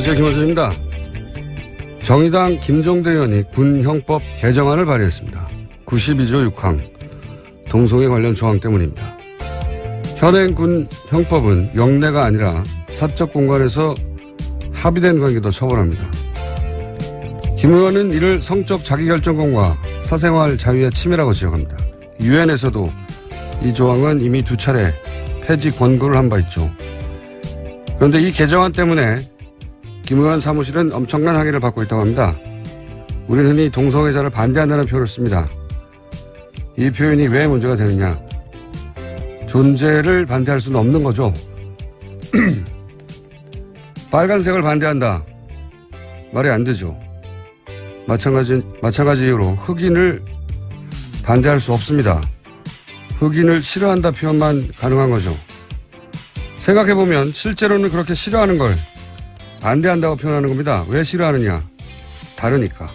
안녕하세요. 김호준입니다. 정의당 김종대 의원이 군형법 개정안을 발의했습니다. 92조 6항 동성애 관련 조항 때문입니다. 현행 군형법은 영내가 아니라 사적 공간에서 합의된 관계도 처벌합니다. 김 의원은 이를 성적 자기결정권과 사생활 자유의 침해라고 지적합니다. 유엔에서도 이 조항은 이미 2차례 폐지 권고를 한 바 있죠. 그런데 이 개정안 때문에 김 의원 사무실은 엄청난 항의를 받고 있다고 합니다. 우리는 흔히 동성애자를 반대한다는 표현을 씁니다. 이 표현이 왜 문제가 되느냐. 존재를 반대할 수는 없는 거죠. 빨간색을 반대한다. 말이 안 되죠. 마찬가지 이유로 흑인을 반대할 수 없습니다. 흑인을 싫어한다 표현만 가능한 거죠. 생각해보면 실제로는 그렇게 싫어하는 걸 반대한다고 표현하는 겁니다. 왜 싫어하느냐? 다르니까.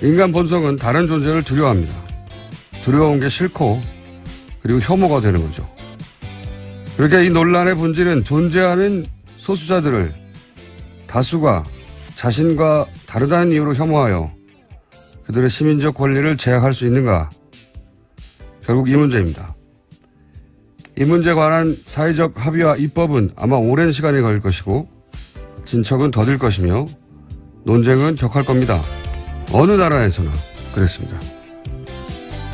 인간 본성은 다른 존재를 두려워합니다. 두려운 게 싫고 그리고 혐오가 되는 거죠. 그러니까 이 논란의 본질은 존재하는 소수자들을 다수가 자신과 다르다는 이유로 혐오하여 그들의 시민적 권리를 제약할 수 있는가? 결국 이 문제입니다. 이 문제에 관한 사회적 합의와 입법은 아마 오랜 시간이 걸릴 것이고 진척은 더딜 것이며 논쟁은 격할 겁니다. 어느 나라에서나 그랬습니다.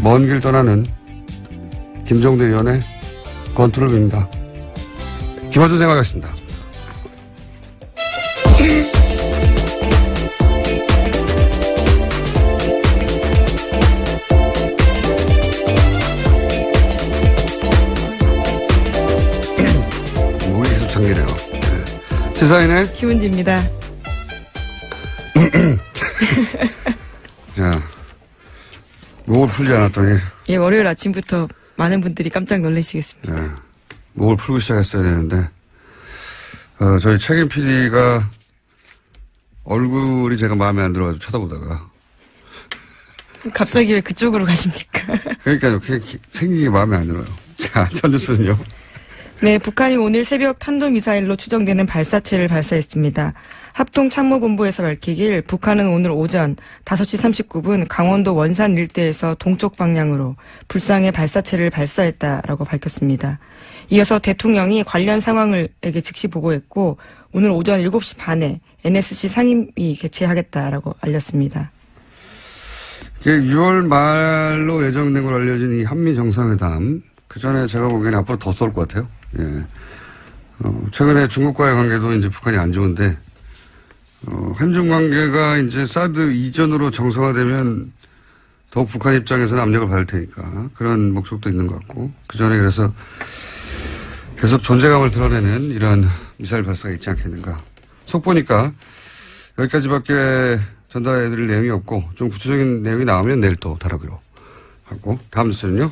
먼 길 떠나는 김종대 의원의 건투를 빕니다. 김어준 생각하겠습니다. 정리래요. 네. 시사인의 김은지입니다. 자, 목을 풀지 않았더니. 예, 월요일 아침부터 많은 분들이 깜짝 놀라시겠습니다. 네. 목을 풀고 시작했어야 되는데, 저희 책임 PD가 얼굴이 제가 마음에 안 들어가지고 쳐다보다가. 갑자기 왜 그쪽으로 가십니까? 그러니까요. 생긴 게 마음에 안 들어요. 자, 첫 뉴스는요. 네, 북한이 오늘 새벽 탄도미사일로 추정되는 발사체를 발사했습니다. 합동참모본부에서 밝히길 북한은 오늘 오전 5시 39분 강원도 원산 일대에서 동쪽 방향으로 불상의 발사체를 발사했다라고 밝혔습니다. 이어서 대통령이 관련 상황을에게 즉시 보고했고 오늘 오전 7시 반에 NSC 상임위 개최하겠다라고 알렸습니다. 6월 말로 예정된 걸로 알려진 이 한미 정상회담, 그 전에 제가 보기에는 앞으로 더 쏠 것 같아요. 예. 최근에 중국과의 관계도 이제 북한이 안 좋은데, 한중 관계가 이제 사드 이전으로 정상화되면 더욱 북한 입장에서는 압력을 받을 테니까 그런 목적도 있는 것 같고, 그 전에 그래서 계속 존재감을 드러내는 이런 미사일 발사가 있지 않겠는가. 속 보니까 여기까지밖에 전달해 드릴 내용이 없고, 좀 구체적인 내용이 나오면 내일 또 다루기로 하고, 다음 뉴스는요?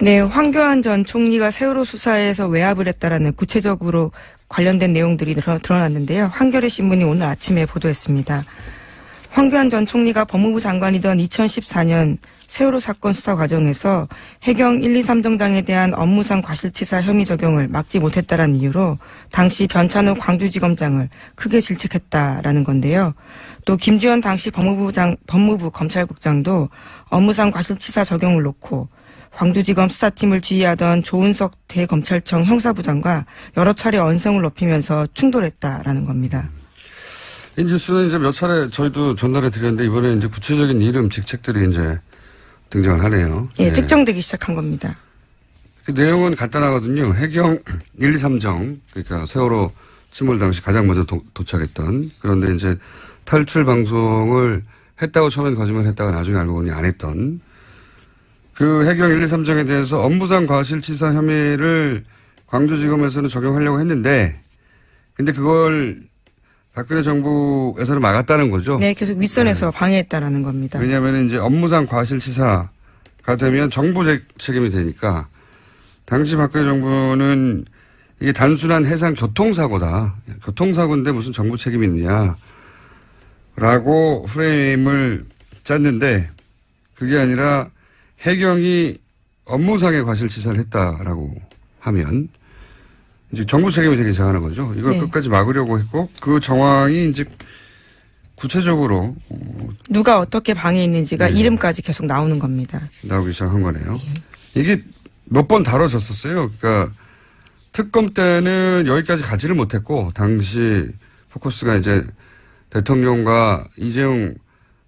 네, 황교안 전 총리가 세월호 수사에서 외압을 했다라는 구체적으로 관련된 내용들이 드러났는데요. 한겨레 신문이 오늘 아침에 보도했습니다. 황교안 전 총리가 법무부 장관이던 2014년 세월호 사건 수사 과정에서 해경 1, 2, 3정장에 대한 업무상 과실치사 혐의 적용을 막지 못했다는 이유로 당시 변찬호 광주지검장을 크게 질책했다라는 건데요. 또 김주현 당시 법무부 검찰국장도 업무상 과실치사 적용을 놓고 광주지검 수사팀을 지휘하던 조은석 대검찰청 형사부장과 여러 차례 언성을 높이면서 충돌했다라는 겁니다. 이 뉴스는 이제 몇 차례 저희도 전달해 드렸는데 이번에 이제 구체적인 이름, 직책들이 이제 등장을 하네요. 예, 네. 특정되기 시작한 겁니다. 그 내용은 간단하거든요. 해경 1, 2, 3정, 그러니까 세월호 침몰 당시 가장 먼저 도착했던, 그런데 이제 탈출 방송을 했다고 처음엔 거짓말 했다가 나중에 알고 보니 안 했던 그 해경 1, 2, 3정에 대해서 업무상 과실치사 혐의를 광주지검에서는 적용하려고 했는데, 근데 그걸 박근혜 정부에서는 막았다는 거죠. 네, 계속 윗선에서 방해했다라는 겁니다. 왜냐하면 이제 업무상 과실치사가 되면 정부 책임이 되니까, 당시 박근혜 정부는 이게 단순한 해상 교통사고다. 교통사고인데 무슨 정부 책임이 있느냐라고 프레임을 짰는데, 그게 아니라 해경이 업무상의 과실치사를 했다라고 하면 이제 정부 책임이 되기 시작하는 거죠. 이걸 네. 끝까지 막으려고 했고 그 정황이 이제 구체적으로 누가 어떻게 방해했는지가 네. 이름까지 계속 나오는 겁니다. 나오기 시작한 거네요. 이게 몇 번 다뤄졌었어요. 그러니까 특검 때는 여기까지 가지를 못했고 당시 포커스가 이제 대통령과 이재용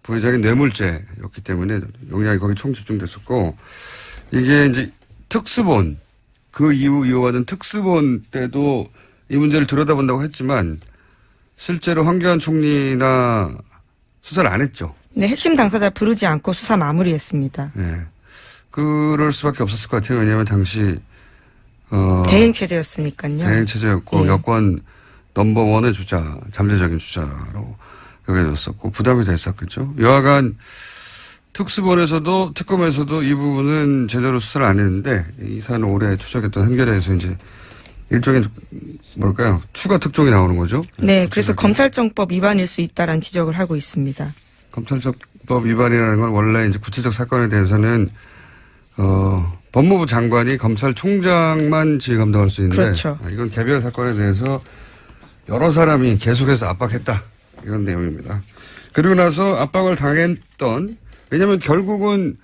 부회장의 뇌물죄였기 때문에 용량이 거기 총 집중됐었고 이게 이제 특수본 그 이후 이어받은 특수본 때도 이 문제를 들여다본다고 했지만 실제로 황교안 총리나 수사를 안 했죠. 네, 핵심 당사자 부르지 않고 수사 마무리했습니다. 네. 그럴 수밖에 없었을 것 같아요. 왜냐하면 당시 대행 체제였으니까요. 대행 체제였고 예. 여권 넘버원의 주자, 잠재적인 주자로 여겨졌었고 부담이 됐었겠죠. 여하간 특수본에서도 특검에서도 이 부분은 제대로 수사를 안 했는데 이 사안을 오래 추적했던 한겨레에서 이제 일종의 뭘까요? 추가 특종이 나오는 거죠. 네, 그래서 검찰정법 위반일 수 있다라는 지적을 하고 있습니다. 검찰정법 위반이라는 건 원래 이제 구체적 사건에 대해서는 법무부 장관이 검찰총장만 지휘 감독할 수 있는데 그렇죠. 이건 개별 사건에 대해서 여러 사람이 계속해서 압박했다. 이런 내용입니다. 그리고 나서 압박을 당했던 왜냐하면 결국은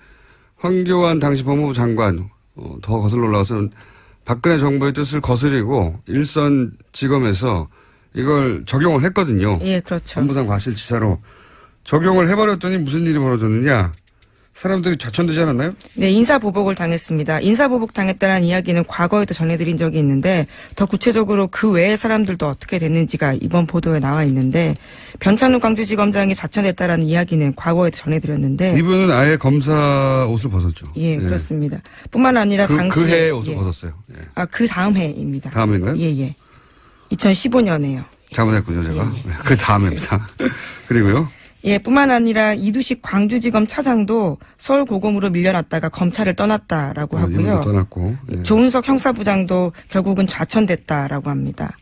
황교안 당시 법무부 장관 더 거슬러 올라가서는 박근혜 정부의 뜻을 거스리고 일선지검에서 이걸 적용을 했거든요. 예, 그렇죠. 법무상 과실치사로 적용을 해버렸더니 무슨 일이 벌어졌느냐. 사람들이 좌천되지 않았나요? 네, 인사보복을 당했습니다. 인사보복 당했다는 이야기는 과거에도 전해드린 적이 있는데 더 구체적으로 그 외의 사람들도 어떻게 됐는지가 이번 보도에 나와 있는데 변찬우 광주지검장이 좌천됐다라는 이야기는 과거에도 전해드렸는데 이분은 아예 검사 옷을 벗었죠. 예, 그렇습니다. 뿐만 아니라 당시 그 해에 옷을 벗었어요. 예. 그 다음 해입니다. 다음 해인가요? 예. 2015년에요. 잘못했군요, 제가. 그 다음입니다. 그리고요. 예, 뿐만 아니라 이두식 광주지검 차장도 서울고검으로 밀려났다가 검찰을 떠났다라고 하고요. 이분도 떠났고. 예. 조은석 형사부장도 결국은 좌천됐다라고 합니다.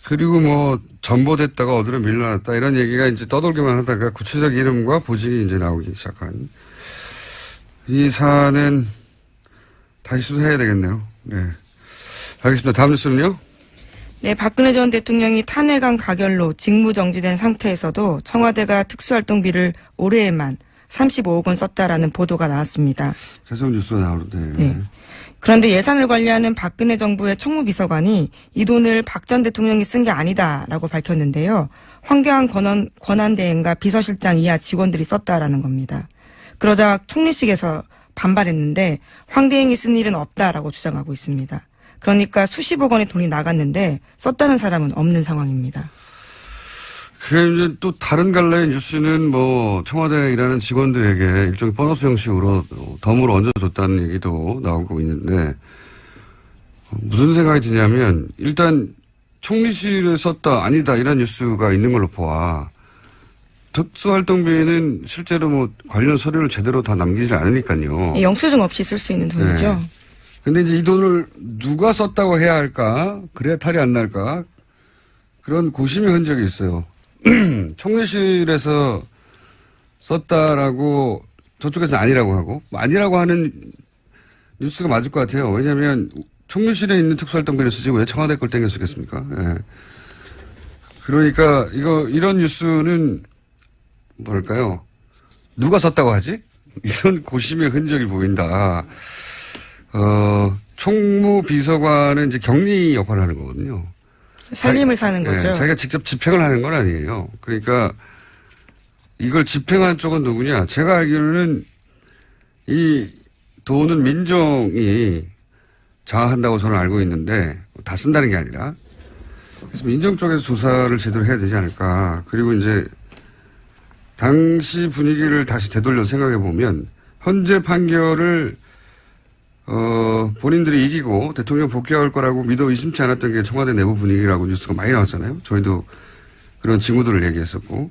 그리고 뭐 전보됐다가 어디로 밀려났다 이런 얘기가 이제 떠돌기만 하다가 구체적 이름과 보직이 이제 나오기 시작한 이 사안은 다시 수사해야 되겠네요. 네. 알겠습니다. 다음 뉴스는요? 네, 박근혜 전 대통령이 탄핵안 가결로 직무정지된 상태에서도 청와대가 특수활동비를 올해에만 35억 원 썼다라는 보도가 나왔습니다. 계속 뉴스가 나오는데. 네. 그런데 예산을 관리하는 박근혜 정부의 총무비서관이 이 돈을 박 전 대통령이 쓴 게 아니다라고 밝혔는데요. 황교안 권한대행과 비서실장 이하 직원들이 썼다라는 겁니다. 그러자 총리실에서 반발했는데 황 대행이 쓴 일은 없다라고 주장하고 있습니다. 그러니까 수십억 원의 돈이 나갔는데 썼다는 사람은 없는 상황입니다. 그래 이제 또 다른 갈래의 뉴스는 뭐 청와대에 일하는 직원들에게 일종의 보너스 형식으로 덤으로 얹어줬다는 얘기도 나오고 있는데 무슨 생각이 드냐면 일단 총리실에 썼다 아니다 이런 뉴스가 있는 걸로 보아 특수활동비는 실제로 뭐 관련 서류를 제대로 다 남기질 않으니까요. 영수증 없이 쓸 수 있는 돈이죠. 네. 근데 이제 이 돈을 누가 썼다고 해야 할까? 그래야 탈이 안 날까? 그런 고심의 흔적이 있어요. 총리실에서 썼다라고 저쪽에서는 아니라고 하고 아니라고 하는 뉴스가 맞을 것 같아요. 왜냐하면 총리실에 있는 특수활동비를 쓰지 왜 청와대 걸 땡겨 쓰겠습니까? 예. 그러니까 이런 뉴스는 뭐랄까요? 누가 썼다고 하지? 이런 고심의 흔적이 보인다. 총무비서관은 이제 격리 역할을 하는 거거든요. 살림을 사는 거죠. 네, 자기가 직접 집행을 하는 건 아니에요. 그러니까 이걸 집행한 쪽은 누구냐? 제가 알기로는 이 돈은 민정이 장악한다고 저는 알고 있는데 다 쓴다는 게 아니라 그래서 민정 쪽에서 조사를 제대로 해야 되지 않을까. 그리고 이제 당시 분위기를 다시 되돌려 생각해 보면 현재 판결을 본인들이 이기고 대통령 복귀할 거라고 믿어 의심치 않았던 게 청와대 내부 분위기라고 뉴스가 많이 나왔잖아요. 저희도 그런 징후들을 얘기했었고.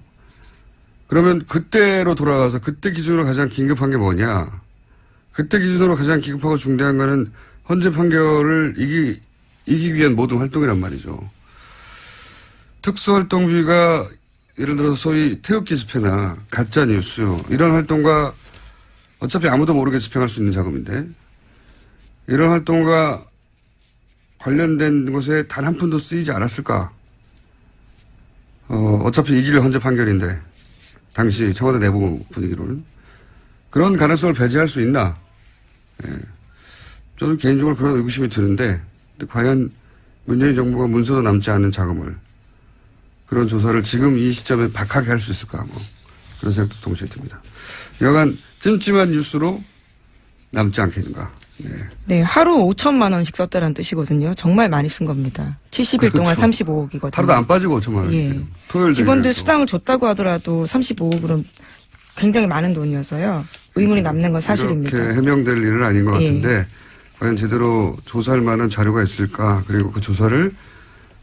그러면 그때로 돌아가서 그때 기준으로 가장 긴급한 게 뭐냐. 그때 기준으로 가장 긴급하고 중대한 거는 헌재 판결을 이기기 위한 모든 활동이란 말이죠. 특수활동비가 예를 들어서 소위 태극기 집회나 가짜뉴스 이런 활동과 어차피 아무도 모르게 집행할 수 있는 자금인데 이런 활동과 관련된 것에 단 한 푼도 쓰이지 않았을까? 어차피 이길 헌재 판결인데, 당시 청와대 내부 분위기로는. 그런 가능성을 배제할 수 있나? 예. 저는 개인적으로 그런 의구심이 드는데, 과연 문재인 정부가 문서도 남지 않은 자금을, 그런 조사를 지금 이 시점에 박하게 할 수 있을까? 뭐, 그런 생각도 동시에 듭니다. 여간 찜찜한 뉴스로 남지 않겠는가? 네. 네, 하루 5천만 원씩 썼다는 뜻이거든요. 정말 많이 쓴 겁니다. 70일 동안 35억이거든요. 하루도 안 빠지고 5천만 원. 예. 토요일 직원들 수당을 줬다고 하더라도 35억으로는 굉장히 많은 돈이어서요. 의문이 남는 건 사실입니다. 이렇게 해명될 일은 아닌 것 같은데 과연 제대로 조사할 만한 자료가 있을까? 그리고 그 조사를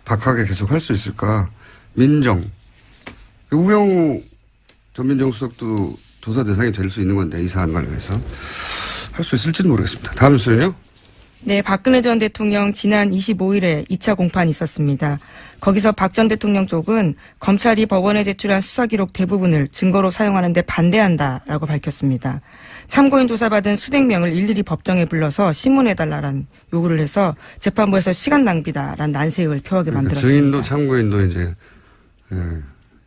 박하게 계속 할 수 있을까? 민정. 우병우 전 민정수석도 조사 대상이 될 수 있는 건데 이 사안 관련해서. 할 수 있을지는 모르겠습니다. 다음 뉴스는요? 네, 박근혜 전 대통령 지난 25일에 2차 공판이 있었습니다. 거기서 박 전 대통령 쪽은 검찰이 법원에 제출한 수사기록 대부분을 증거로 사용하는 데 반대한다라고 밝혔습니다. 참고인 조사받은 수백 명을 일일이 법정에 불러서 신문해달라는 요구를 해서 재판부에서 시간 낭비다라는 난색을 표하게 만들었습니다. 증인도 참고인도 이제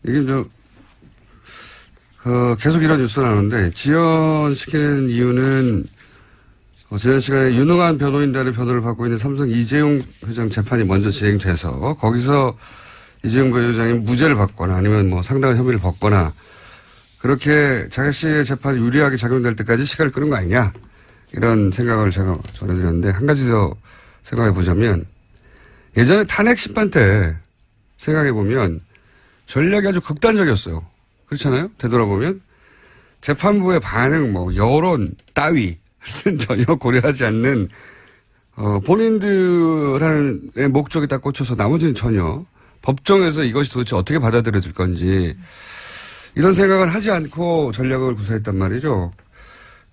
이게 계속 이런 뉴스가 나오는데 지연시키는 이유는 지난 시간에 유능한 변호인단의 변호를 받고 있는 삼성 이재용 회장 재판이 먼저 진행돼서 거기서 이재용 부회장이 무죄를 받거나 아니면 뭐 상당한 혐의를 벗거나 그렇게 자기씨의 재판이 유리하게 작용될 때까지 시간을 끄는 거 아니냐 이런 생각을 제가 전해드렸는데 한 가지 더 생각해 보자면 예전에 탄핵 심판 때 생각해 보면 전략이 아주 극단적이었어요. 그렇잖아요? 되돌아보면 재판부의 반응 뭐 여론 따위 전혀 고려하지 않는 본인들의 목적에 딱 꽂혀서 나머지는 전혀 법정에서 이것이 도대체 어떻게 받아들여질 건지 이런 생각을 하지 않고 전략을 구사했단 말이죠.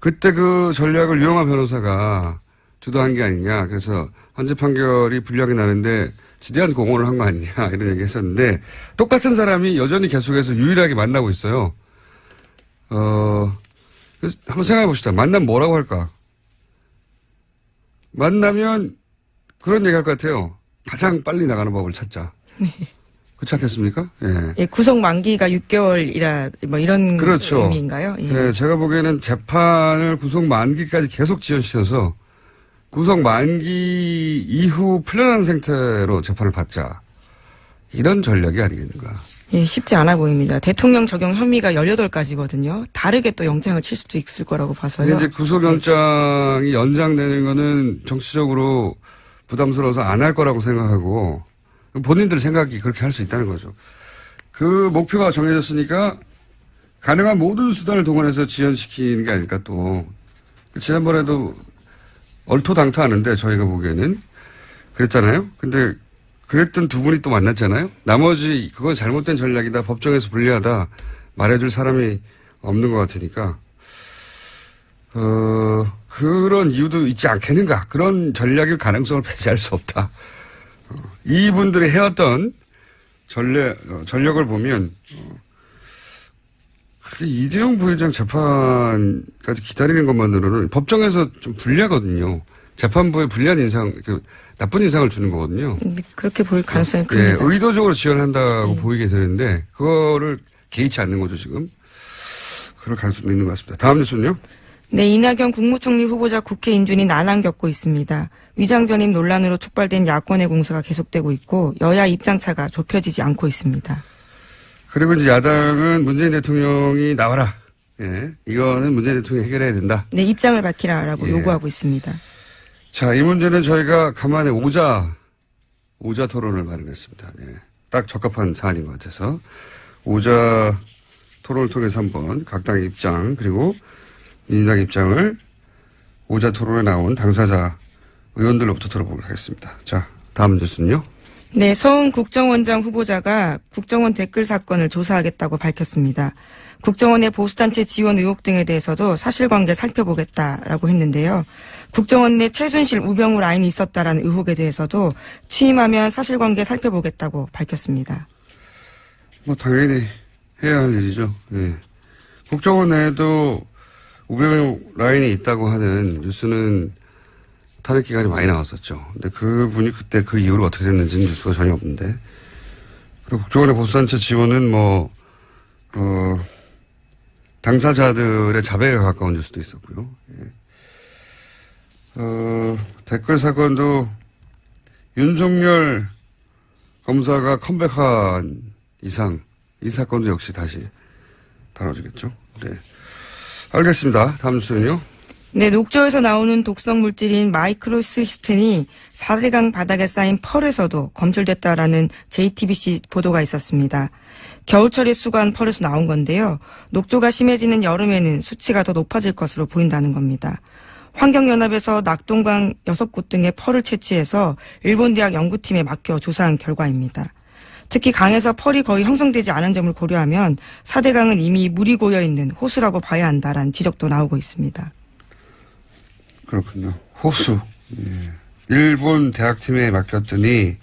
그때 그 전략을 유영하 변호사가 주도한 게 아니냐. 그래서 헌재 판결이 불리하게 나는데 지대한 공헌을 한 거 아니냐 이런 얘기 했었는데 똑같은 사람이 여전히 계속해서 유일하게 만나고 있어요. 그래서 한번 생각해 봅시다. 만나면 뭐라고 할까? 만나면 그런 얘기 할 것 같아요. 가장 빨리 나가는 법을 찾자. 네. 그렇지 않겠습니까? 예. 예, 구속 만기가 6개월이라 뭐 이런 그렇죠. 의미인가요? 예. 네, 제가 보기에는 재판을 구속 만기까지 계속 지연시켜서 구속 만기 이후 풀려난 상태로 재판을 받자. 이런 전략이 아니겠는가. 예, 쉽지 않아 보입니다. 대통령 적용 혐의가 18가지거든요. 다르게 또 영장을 칠 수도 있을 거라고 봐서요. 이제 구속영장이 연장되는 거는 정치적으로 부담스러워서 안 할 거라고 생각하고 본인들 생각이 그렇게 할 수 있다는 거죠. 그 목표가 정해졌으니까 가능한 모든 수단을 동원해서 지연시키는 게 아닐까 또. 지난번에도 얼토당토하는데 저희가 보기에는 그랬잖아요. 근데 그랬던 두 분이 또 만났잖아요. 나머지 그건 잘못된 전략이다. 법정에서 불리하다. 말해줄 사람이 없는 것 같으니까 그런 이유도 있지 않겠는가. 그런 전략일 가능성을 배제할 수 없다. 이분들이 해왔던 전력을 보면 이재용 부회장 재판까지 기다리는 것만으로는 법정에서 좀 불리하거든요. 재판부에 불리한 인상, 나쁜 인상을 주는 거거든요. 그렇게 보일 가능성이 큽니다. 네, 의도적으로 지원한다고 보이게 되는데 그거를 개의치 않는 거죠 지금. 그럴 가능성도 있는 것 같습니다. 다음 뉴스는요. 네, 이낙연 국무총리 후보자 국회 인준이 난항 겪고 있습니다. 위장 전입 논란으로 촉발된 야권의 공세가 계속되고 있고 여야 입장차가 좁혀지지 않고 있습니다. 그리고 이제 야당은 문재인 대통령이 나와라. 예, 이거는 문재인 대통령이 해결해야 된다. 네, 입장을 밝히라라고 예. 요구하고 있습니다. 자, 이 문제는 저희가 간만에 오자 토론을 마련했습니다. 네. 딱 적합한 사안인 것 같아서 오자 토론을 통해서 한번 각 당의 입장 그리고 민주당 입장을 오자 토론에 나온 당사자 의원들로부터 들어보도록 하겠습니다. 자, 다음 뉴스는요. 네, 서훈 국정원장 후보자가 국정원 댓글 사건을 조사하겠다고 밝혔습니다. 국정원의 보수단체 지원 의혹 등에 대해서도 사실관계 살펴보겠다라고 했는데요. 국정원 내 최순실, 우병우 라인이 있었다라는 의혹에 대해서도 취임하면 사실관계 살펴보겠다고 밝혔습니다. 뭐 당연히 해야 할 일이죠. 예. 국정원 내에도 우병우 라인이 있다고 하는 뉴스는 탄핵 기간이 많이 나왔었죠. 근데 그분이 그때 그 이후로 어떻게 됐는지는 뉴스가 전혀 없는데. 그리고 국정원의 보수단체 지원은 당사자들의 자백에 가까운 뉴스도 있었고요. 예. 댓글 사건도 윤석열 검사가 컴백한 이상 이 사건도 역시 다시 다뤄지겠죠. 네. 알겠습니다. 다음 뉴스는요. 네, 녹조에서 나오는 독성 물질인 마이크로시스틴이 4대강 바닥에 쌓인 펄에서도 검출됐다라는 JTBC 보도가 있었습니다. 겨울철에 수거한 펄에서 나온 건데요. 녹조가 심해지는 여름에는 수치가 더 높아질 것으로 보인다는 겁니다. 환경연합에서 낙동강 6곳 등의 펄을 채취해서 일본 대학 연구팀에 맡겨 조사한 결과입니다. 특히 강에서 펄이 거의 형성되지 않은 점을 고려하면 4대강은 이미 물이 고여있는 호수라고 봐야 한다라는 지적도 나오고 있습니다. 그렇군요. 호수. 예. 일본 대학팀에 맡겼더니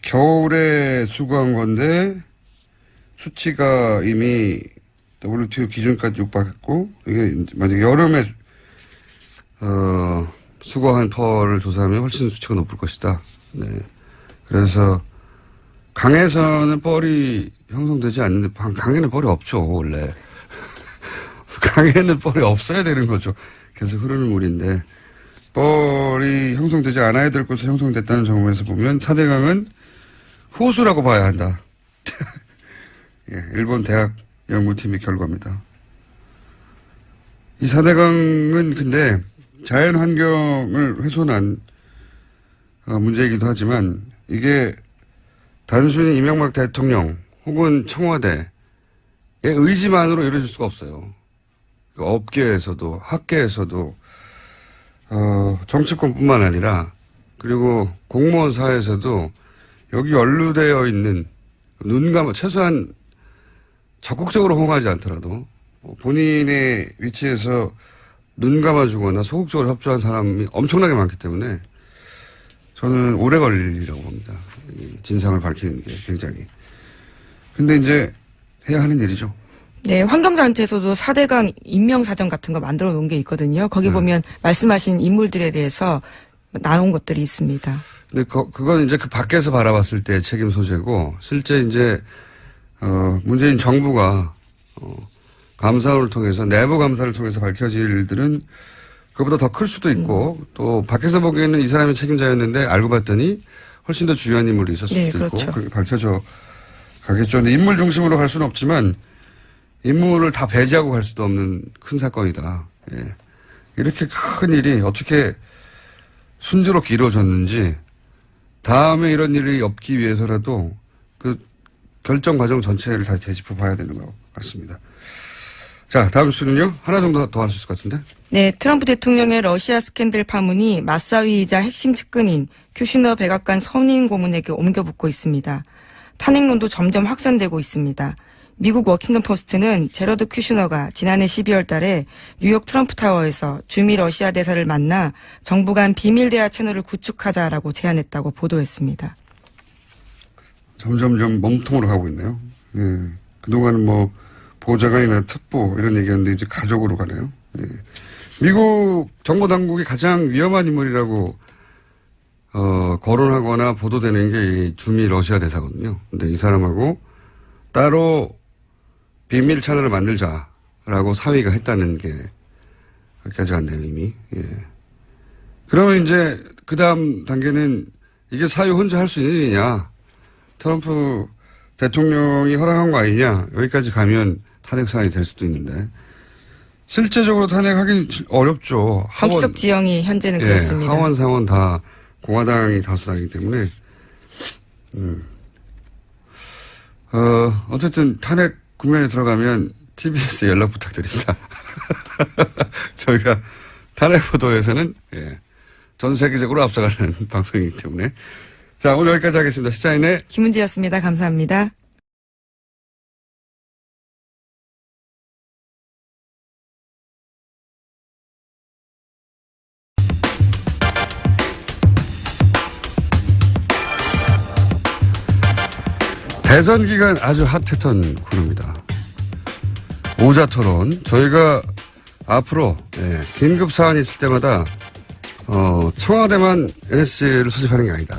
겨울에 수거한 건데 수치가 이미 WTO 기준까지 육박했고 이게 만약에 여름에 수거한 펄을 조사하면 훨씬 수치가 높을 것이다. 네. 그래서 강에서는 펄이 형성되지 않는데 강에는 펄이 없죠 원래. 강에는 펄이 없어야 되는 거죠. 계속 흐르는 물인데 뻘이 형성되지 않아야 될 곳에 형성됐다는 정보에서 보면 4대강은 호수라고 봐야 한다. 예, 일본 대학 연구팀의 결과입니다. 이 4대강은 근데 자연 환경을 훼손한 문제이기도 하지만 이게 단순히 이명박 대통령 혹은 청와대의 의지만으로 이루어질 수가 없어요. 업계에서도 학계에서도 정치권뿐만 아니라 그리고 공무원 사회에서도 여기 연루되어 있는 최소한 적극적으로 호응하지 않더라도 본인의 위치에서 눈 감아주거나 소극적으로 협조한 사람이 엄청나게 많기 때문에 저는 오래 걸릴 일이라고 봅니다. 이 진상을 밝히는 게 굉장히. 근데 이제 해야 하는 일이죠. 네, 환경단체에서도 4대강 인명사전 같은 거 만들어 놓은 게 있거든요. 거기 보면 말씀하신 인물들에 대해서 나온 것들이 있습니다. 근데 그건 이제 그 밖에서 바라봤을 때 책임 소재고 실제 이제 문재인 정부가 감사를 통해서 내부 감사를 통해서 밝혀질 일들은 그보다 더 클 수도 있고 또 밖에서 보기에는 이 사람이 책임자였는데 알고 봤더니 훨씬 더 중요한 인물이 있었을 네, 수도 그렇죠. 있고 그렇게 밝혀져 가겠죠. 근데 인물 중심으로 갈 수는 없지만 인물을 다 배제하고 갈 수도 없는 큰 사건이다. 예. 이렇게 큰 일이 어떻게 순조롭게 이루어졌는지 다음에 이런 일이 없기 위해서라도 그 결정 과정 전체를 다시 되짚어 봐야 되는 것 같습니다. 자, 다음 뉴스는요. 하나 정도 더 할 수 있을 것 같은데. 네, 트럼프 대통령의 러시아 스캔들 파문이 맞사위이자 핵심 측근인 큐시너 백악관 선임 고문에게 옮겨붙고 있습니다. 탄핵론도 점점 확산되고 있습니다. 미국 워킹턴 포스트는 제러드 큐시너가 지난해 12월 달에 뉴욕 트럼프 타워에서 주미 러시아 대사를 만나 정부 간 비밀 대화 채널을 구축하자라고 제안했다고 보도했습니다. 점점 몸통으로 가고 있네요. 예. 그동안은 보좌관이나 특보 이런 얘기였는데 이제 가족으로 가네요. 예. 미국 정보 당국이 가장 위험한 인물이라고 거론하거나 보도되는 게 이 주미 러시아 대사거든요. 근데 이 사람하고 따로 비밀 채널을 만들자라고 사위가 했다는 게 여기까지 갔네요, 이미. 예. 그러면 이제 그 다음 단계는 이게 사위 혼자 할 수 있는 일이냐. 트럼프 대통령이 허락한 거 아니냐. 여기까지 가면 탄핵 사안이 될 수도 있는데. 실제적으로 탄핵하기 어렵죠. 정치적 지형이 현재는 예, 그렇습니다. 하원, 상원 다 공화당이 다수당이기 때문에. 어쨌든 탄핵 국면에 들어가면 TBS 연락 부탁드립니다. 저희가 탄핵 보도에서는 전 세계적으로 앞서가는 방송이기 때문에. 자, 오늘 여기까지 하겠습니다. 시사인의 김은지였습니다. 감사합니다. 대선 기간 아주 핫했던 코너입니다. 오자 토론. 저희가 앞으로 긴급 사안이 있을 때마다 청와대만 NSC를 수집하는 게 아니다.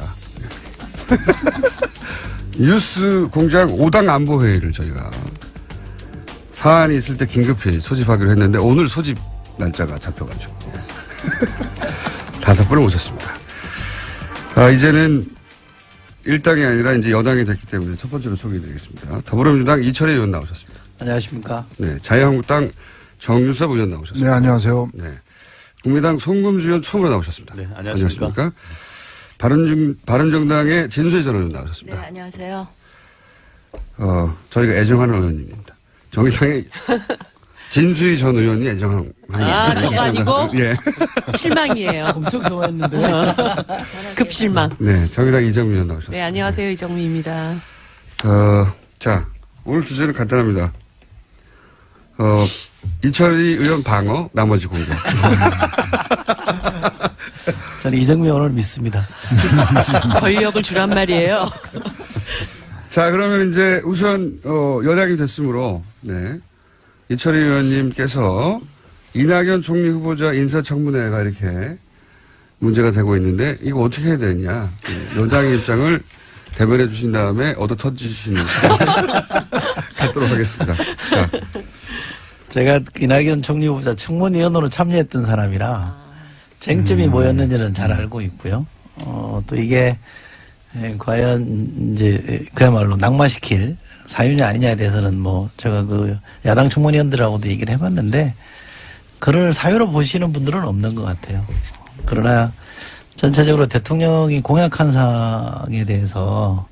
뉴스 공장 5당 안보회의를 저희가 사안이 있을 때 긴급히 소집하기로 했는데 오늘 소집 날짜가 잡혀가지고 5분을 모셨습니다. 이제는 일당이 아니라 이제 여당이 됐기 때문에 첫 번째로 소개해드리겠습니다. 더불어민주당 이철희 의원 나오셨습니다. 안녕하십니까. 네, 자유한국당 정유섭 의원 나오셨습니다. 네, 안녕하세요. 네, 국민당 송금주 의원 처음으로 나오셨습니다. 네, 안녕하십니까. 바른정당의 진수희 전 의원 나오셨습니다. 네, 안녕하세요. 저희가 애정하는 의원님입니다. 정의당의 진수희 전 의원이 애정하는. 저거 아니고? 예. 실망이에요. 엄청 좋아했는데. 급실망. 네, 정의당 이정미 의원 나오셨습니다. 네, 안녕하세요. 이정미입니다. 자, 오늘 주제는 간단합니다. 이철희 의원 방어, 나머지 공격. 저는 이정미 의원을 믿습니다. 권력을 주란 말이에요. 자, 그러면 이제 우선, 여당이 됐으므로, 네. 이철희 의원님께서 이낙연 총리 후보자 인사청문회가 이렇게 문제가 되고 있는데, 이거 어떻게 해야 되느냐. 여당의 입장을 대변해 주신 다음에 얻어 터지시는 시간 갖도록 하겠습니다. 자. 제가 이낙연 총리 후보자 청문위원으로 참여했던 사람이라 쟁점이 뭐였는지는 잘 알고 있고요. 또 이게 과연 이제 그야말로 낙마시킬 사유냐 아니냐에 대해서는 뭐 제가 그 야당 청문위원들하고도 얘기를 해봤는데 그를 사유로 보시는 분들은 없는 것 같아요. 그러나 전체적으로 대통령이 공약한 사항에 대해서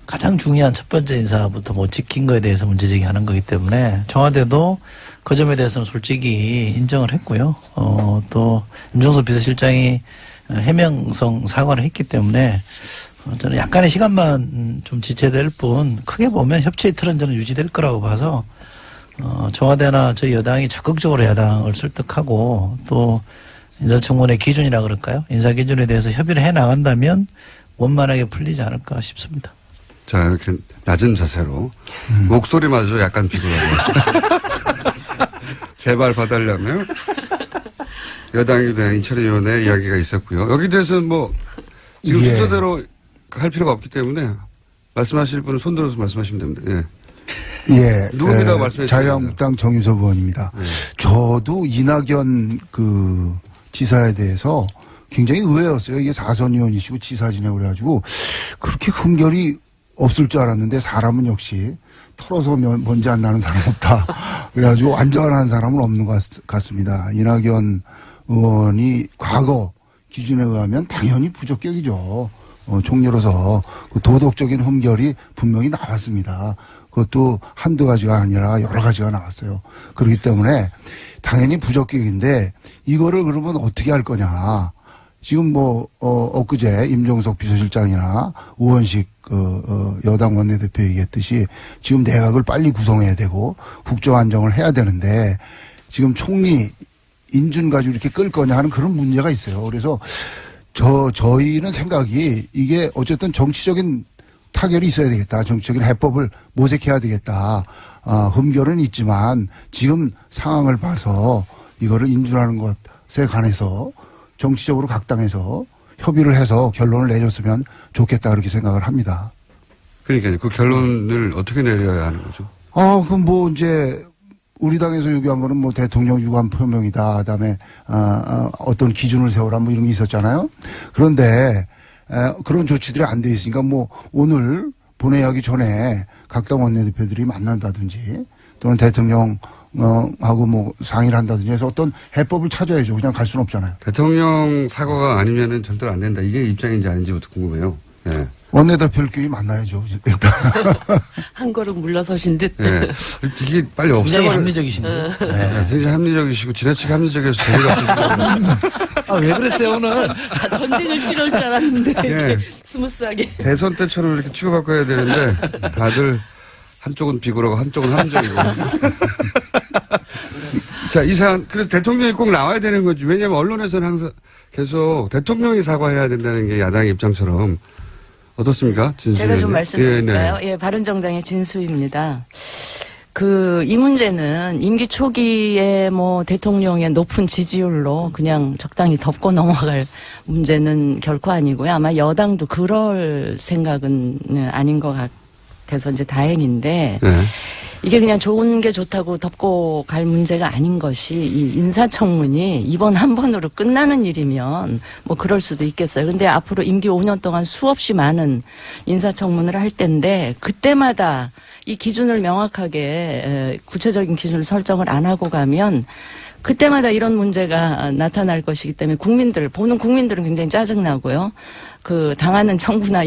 가장 중요한 첫 번째 인사부터 못 지킨 거에 대해서 문제제기하는 거기 때문에 청와대도 그 점에 대해서는 솔직히 인정을 했고요. 또 임종석 비서실장이 해명성 사과를 했기 때문에 저는 약간의 시간만 좀 지체될 뿐 크게 보면 협치의 틀은 저는 유지될 거라고 봐서 청와대나 저희 여당이 적극적으로 야당을 설득하고 또 인사청문회 기준이라 그럴까요? 인사 기준에 대해서 협의를 해 나간다면 원만하게 풀리지 않을까 싶습니다. 자, 이렇게 낮은 자세로 목소리마저 약간 비굴하고 제발 봐달라며 여당에 대한 이철희 의원의 이야기가 있었고요. 여기 대해서는 뭐 지금 예. 순서대로 할 필요가 없기 때문에 말씀하실 분은 손 들어서 말씀하시면 됩니다. 예. 예. 누굽니까? 말씀해 주세요. 자유한국당 정유섭 의원입니다. 예. 저도 이낙연 그 지사에 대해서 굉장히 의외였어요. 이게 4선 의원이시고 지사 지내고 그래가지고 그렇게 흠결이 없을 줄 알았는데 사람은 역시 털어서 먼지 안 나는 사람 없다. 그래가지고 완전한 사람은 없는 것 같습니다. 이낙연 의원이 과거 기준에 의하면 당연히 부적격이죠. 총리로서 그 도덕적인 흠결이 분명히 나왔습니다. 그것도 한두 가지가 아니라 여러 가지가 나왔어요. 그렇기 때문에 당연히 부적격인데 이거를 그러면 어떻게 할 거냐. 지금 엊그제 임종석 비서실장이나 우원식 여당 원내대표 얘기했듯이 지금 내각을 빨리 구성해야 되고 국정안정을 해야 되는데 지금 총리 인준 가지고 이렇게 끌 거냐 하는 그런 문제가 있어요. 그래서 저희는 생각이 이게 어쨌든 정치적인 타결이 있어야 되겠다. 정치적인 해법을 모색해야 되겠다. 흠결은 있지만 지금 상황을 봐서 이거를 인준하는 것에 관해서 정치적으로 각 당에서 협의를 해서 결론을 내줬으면 좋겠다 그렇게 생각을 합니다. 그러니까요. 그 결론을 어떻게 내려야 하는 거죠? 그럼 뭐 이제 우리 당에서 요구한 거는 뭐 대통령 유감 표명이다. 그다음에 어떤 기준을 세워라 뭐 이런 게 있었잖아요. 그런데 그런 조치들이 안 돼 있으니까 뭐 오늘 본회의하기 전에 각 당 원내대표들이 만난다든지 또는 대통령 하고 뭐 상의를 한다든지 해서 어떤 해법을 찾아야죠. 그냥 갈 수는 없잖아요. 대통령 사과가 아니면은 절대로 안 된다. 이게 입장인지 아닌지부터 궁금해요. 예. 원내대표끼리 만나야죠. 일단. 한 걸음 물러서신 듯. 예. 이게 빨리 굉장히 없애버려. 합리적이신데. 네. 굉장히 합리적이시고 지나치게 합리적이어서 재미가 왜 그랬어요 오늘? 전쟁을 치러올 줄 알았는데 예. 스무스하게. 대선 때처럼 이렇게 치고받고 해야 되는데 다들 한쪽은 비굴하고 한쪽은 합리적이고. 자, 이 사안 그래서 대통령이 꼭 나와야 되는 거지. 왜냐하면 언론에서는 항상 계속 대통령이 사과해야 된다는 게 야당의 입장처럼 어떻습니까? 진수희 제가 좀 의원님? 말씀드릴까요? 예, 네. 바른정당의 진수입니다. 이 문제는 임기 초기에 뭐 대통령의 높은 지지율로 그냥 적당히 덮고 넘어갈 문제는 결코 아니고요. 아마 여당도 그럴 생각은 아닌 것 같아서 이제 다행인데 네. 이게 그냥 좋은 게 좋다고 덮고 갈 문제가 아닌 것이 이 인사청문이 이번 한 번으로 끝나는 일이면 뭐 그럴 수도 있겠어요. 근데 앞으로 임기 5년 동안 수없이 많은 인사청문을 할 텐데 그때마다 이 기준을 명확하게 구체적인 기준을 설정을 안 하고 가면 그때마다 이런 문제가 나타날 것이기 때문에 보는 국민들은 굉장히 짜증나고요. 당하는 정부나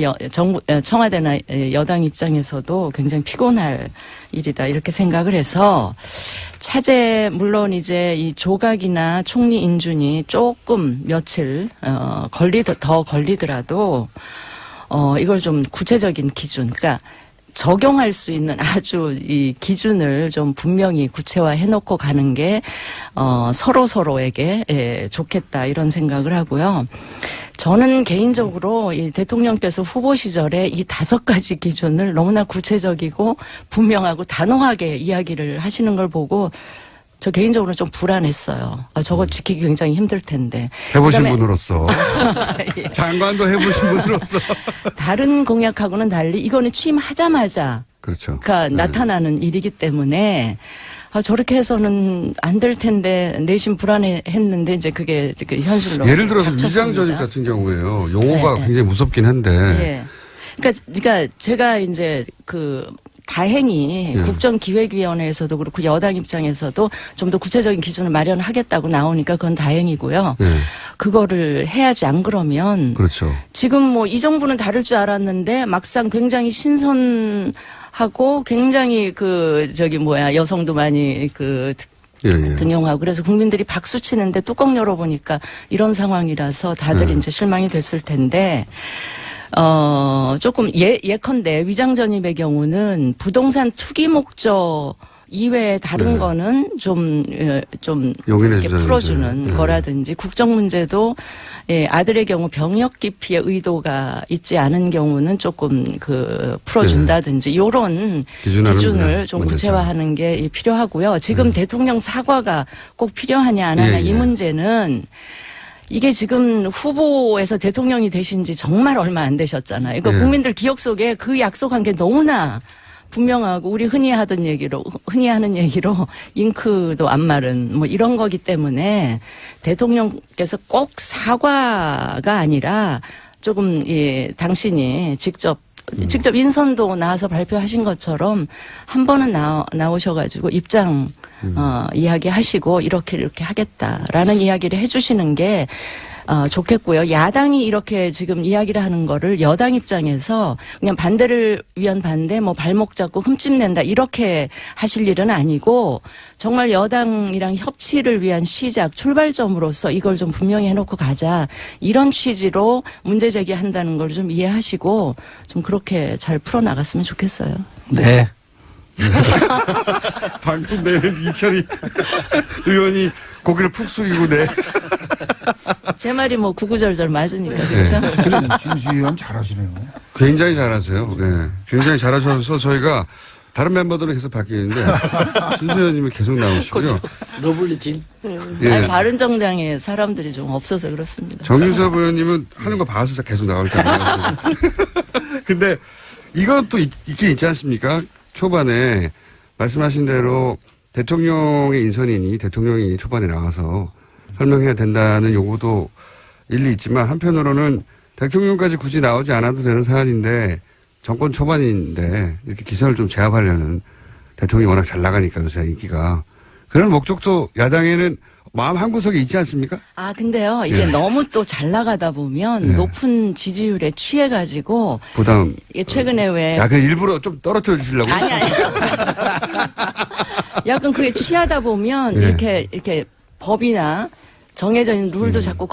청와대나 여당 입장에서도 굉장히 피곤할 일이다. 이렇게 생각을 해서 차제, 물론 이제 이 조각이나 총리 인준이 조금 며칠, 더 걸리더라도, 이걸 좀 구체적인 기준, 그러니까 적용할 수 있는 아주 이 기준을 좀 분명히 구체화해 놓고 가는 게 서로에게 좋겠다 이런 생각을 하고요. 저는 개인적으로 이 대통령께서 후보 시절에 이 5가지 기준을 너무나 구체적이고 분명하고 단호하게 이야기를 하시는 걸 보고 저 개인적으로 좀 불안했어요. 저거 지키기 굉장히 힘들 텐데. 해보신 그다음에 분으로서. 예. 장관도 해보신 분으로서. 다른 공약하고는 달리 이거는 취임하자마자 그렇죠. 나타나는 일이기 때문에 저렇게 해서는 안 될 텐데 내심 불안했는데 이제 그게 현실로 예를 들어서 닥쳤습니다. 위장전입 같은 경우에요. 용어가 네, 네. 굉장히 무섭긴 한데. 예. 그러니까 제가 이제 다행히 예. 국정기획위원회에서도 그렇고 여당 입장에서도 좀 더 구체적인 기준을 마련하겠다고 나오니까 그건 다행이고요. 네. 그거를 해야지 안 그러면 그렇죠. 지금 뭐 이 정부는 다를 줄 알았는데 막상 굉장히 신선하고 굉장히 여성도 많이 예. 등용하고 그래서 국민들이 박수 치는데 뚜껑 열어보니까 이런 상황이라서 다들 이제 실망이 됐을 텐데 조금 예컨대 위장전입의 경우는 부동산 투기 목적 이외에 다른 네. 거는 좀 용인해 이렇게 주자는 풀어주는 이제. 거라든지 국정 문제도 아들의 경우 병역 기피의 의도가 있지 않은 경우는 조금 풀어준다든지 이런 기준하는 기준을 좀 문제죠. 구체화하는 게 필요하고요. 지금 대통령 사과가 꼭 필요하냐 안 하냐 예, 이 예. 문제는 이게 지금 후보에서 대통령이 되신 지 정말 얼마 안 되셨잖아요. 그러니까 예. 국민들 기억 속에 그 약속한 게 너무나 분명하고 우리 흔히 하는 얘기로 잉크도 안 마른 뭐 이런 거기 때문에 대통령께서 꼭 사과가 아니라 조금 당신이 직접 인선도 나와서 발표하신 것처럼 한 번은 나오셔가지고 입장 이야기하시고 이렇게 하겠다라는 이야기를 해주시는 게 좋겠고요. 야당이 이렇게 지금 이야기를 하는 거를 여당 입장에서 그냥 반대를 위한 반대, 뭐 발목 잡고 흠집낸다 이렇게 하실 일은 아니고 정말 여당이랑 협치를 위한 시작, 출발점으로서 이걸 좀 분명히 해놓고 가자 이런 취지로 문제 제기한다는 걸 좀 이해하시고 좀 그렇게 잘 풀어나갔으면 좋겠어요. 네. 방금 내는 이철이 의원이 고개를 푹 숙이고 제 말이 뭐 구구절절 맞으니까 그렇죠? 진수 의원 잘하시네요. 굉장히 잘하세요. 네. 굉장히 잘하셔서 저희가 다른 멤버들은 계속 바뀌는데 진수 의원님이 계속 나오시고요. 러블리 진. 예. 아니, 바른정당에 사람들이 좀 없어서 그렇습니다. 정윤섭 의원님은 하는 거 봐서 계속 나올 거예요. 근데 이건 또 있긴 있지 않습니까? 초반에 말씀하신 대로 대통령의 인선이니 대통령이 초반에 나와서 설명해야 된다는 요구도 일리 있지만 한편으로는 대통령까지 굳이 나오지 않아도 되는 사안인데 정권 초반인데 이렇게 기선을 좀 제압하려는 대통령이 워낙 잘 나가니까 요새 인기가 그런 목적도 야당에는 마음 한구석에 있지 않습니까? 근데요, 이게 너무 또 잘 나가다 보면 예. 높은 지지율에 취해가지고 부담. 이게 최근에 왜 그 일부러 좀 떨어뜨려 주시려고? 아니. 약간 그게 취하다 보면 예. 이렇게 법이나 정해져 있는 룰도 자꾸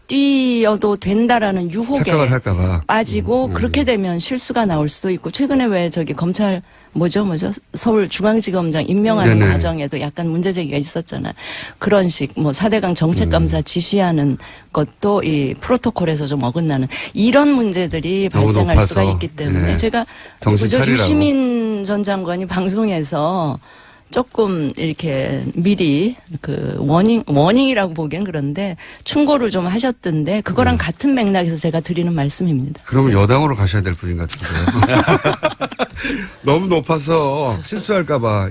뛰어도 된다라는 유혹에 착각을 할까봐. 빠지고 그렇게 되면 실수가 나올 수도 있고 최근에 왜 검찰 서울 중앙지검장 임명하는 네네. 과정에도 약간 문제 제기가 있었잖아요. 그런 식 4대강 정책감사 지시하는 것도 이 프로토콜에서 좀 어긋나는 이런 문제들이 너무 발생할 높아서. 수가 있기 때문에 네. 제가 정신 차리라고. 유시민 황교안 전 장관이 방송에서 조금 이렇게 미리 그 워닝이라고 보기엔 그런데 충고를 좀 하셨던데 그거랑 같은 맥락에서 제가 드리는 말씀입니다. 그러면 여당으로 가셔야 될 분인 것 같은데요. 너무 높아서 실수할까봐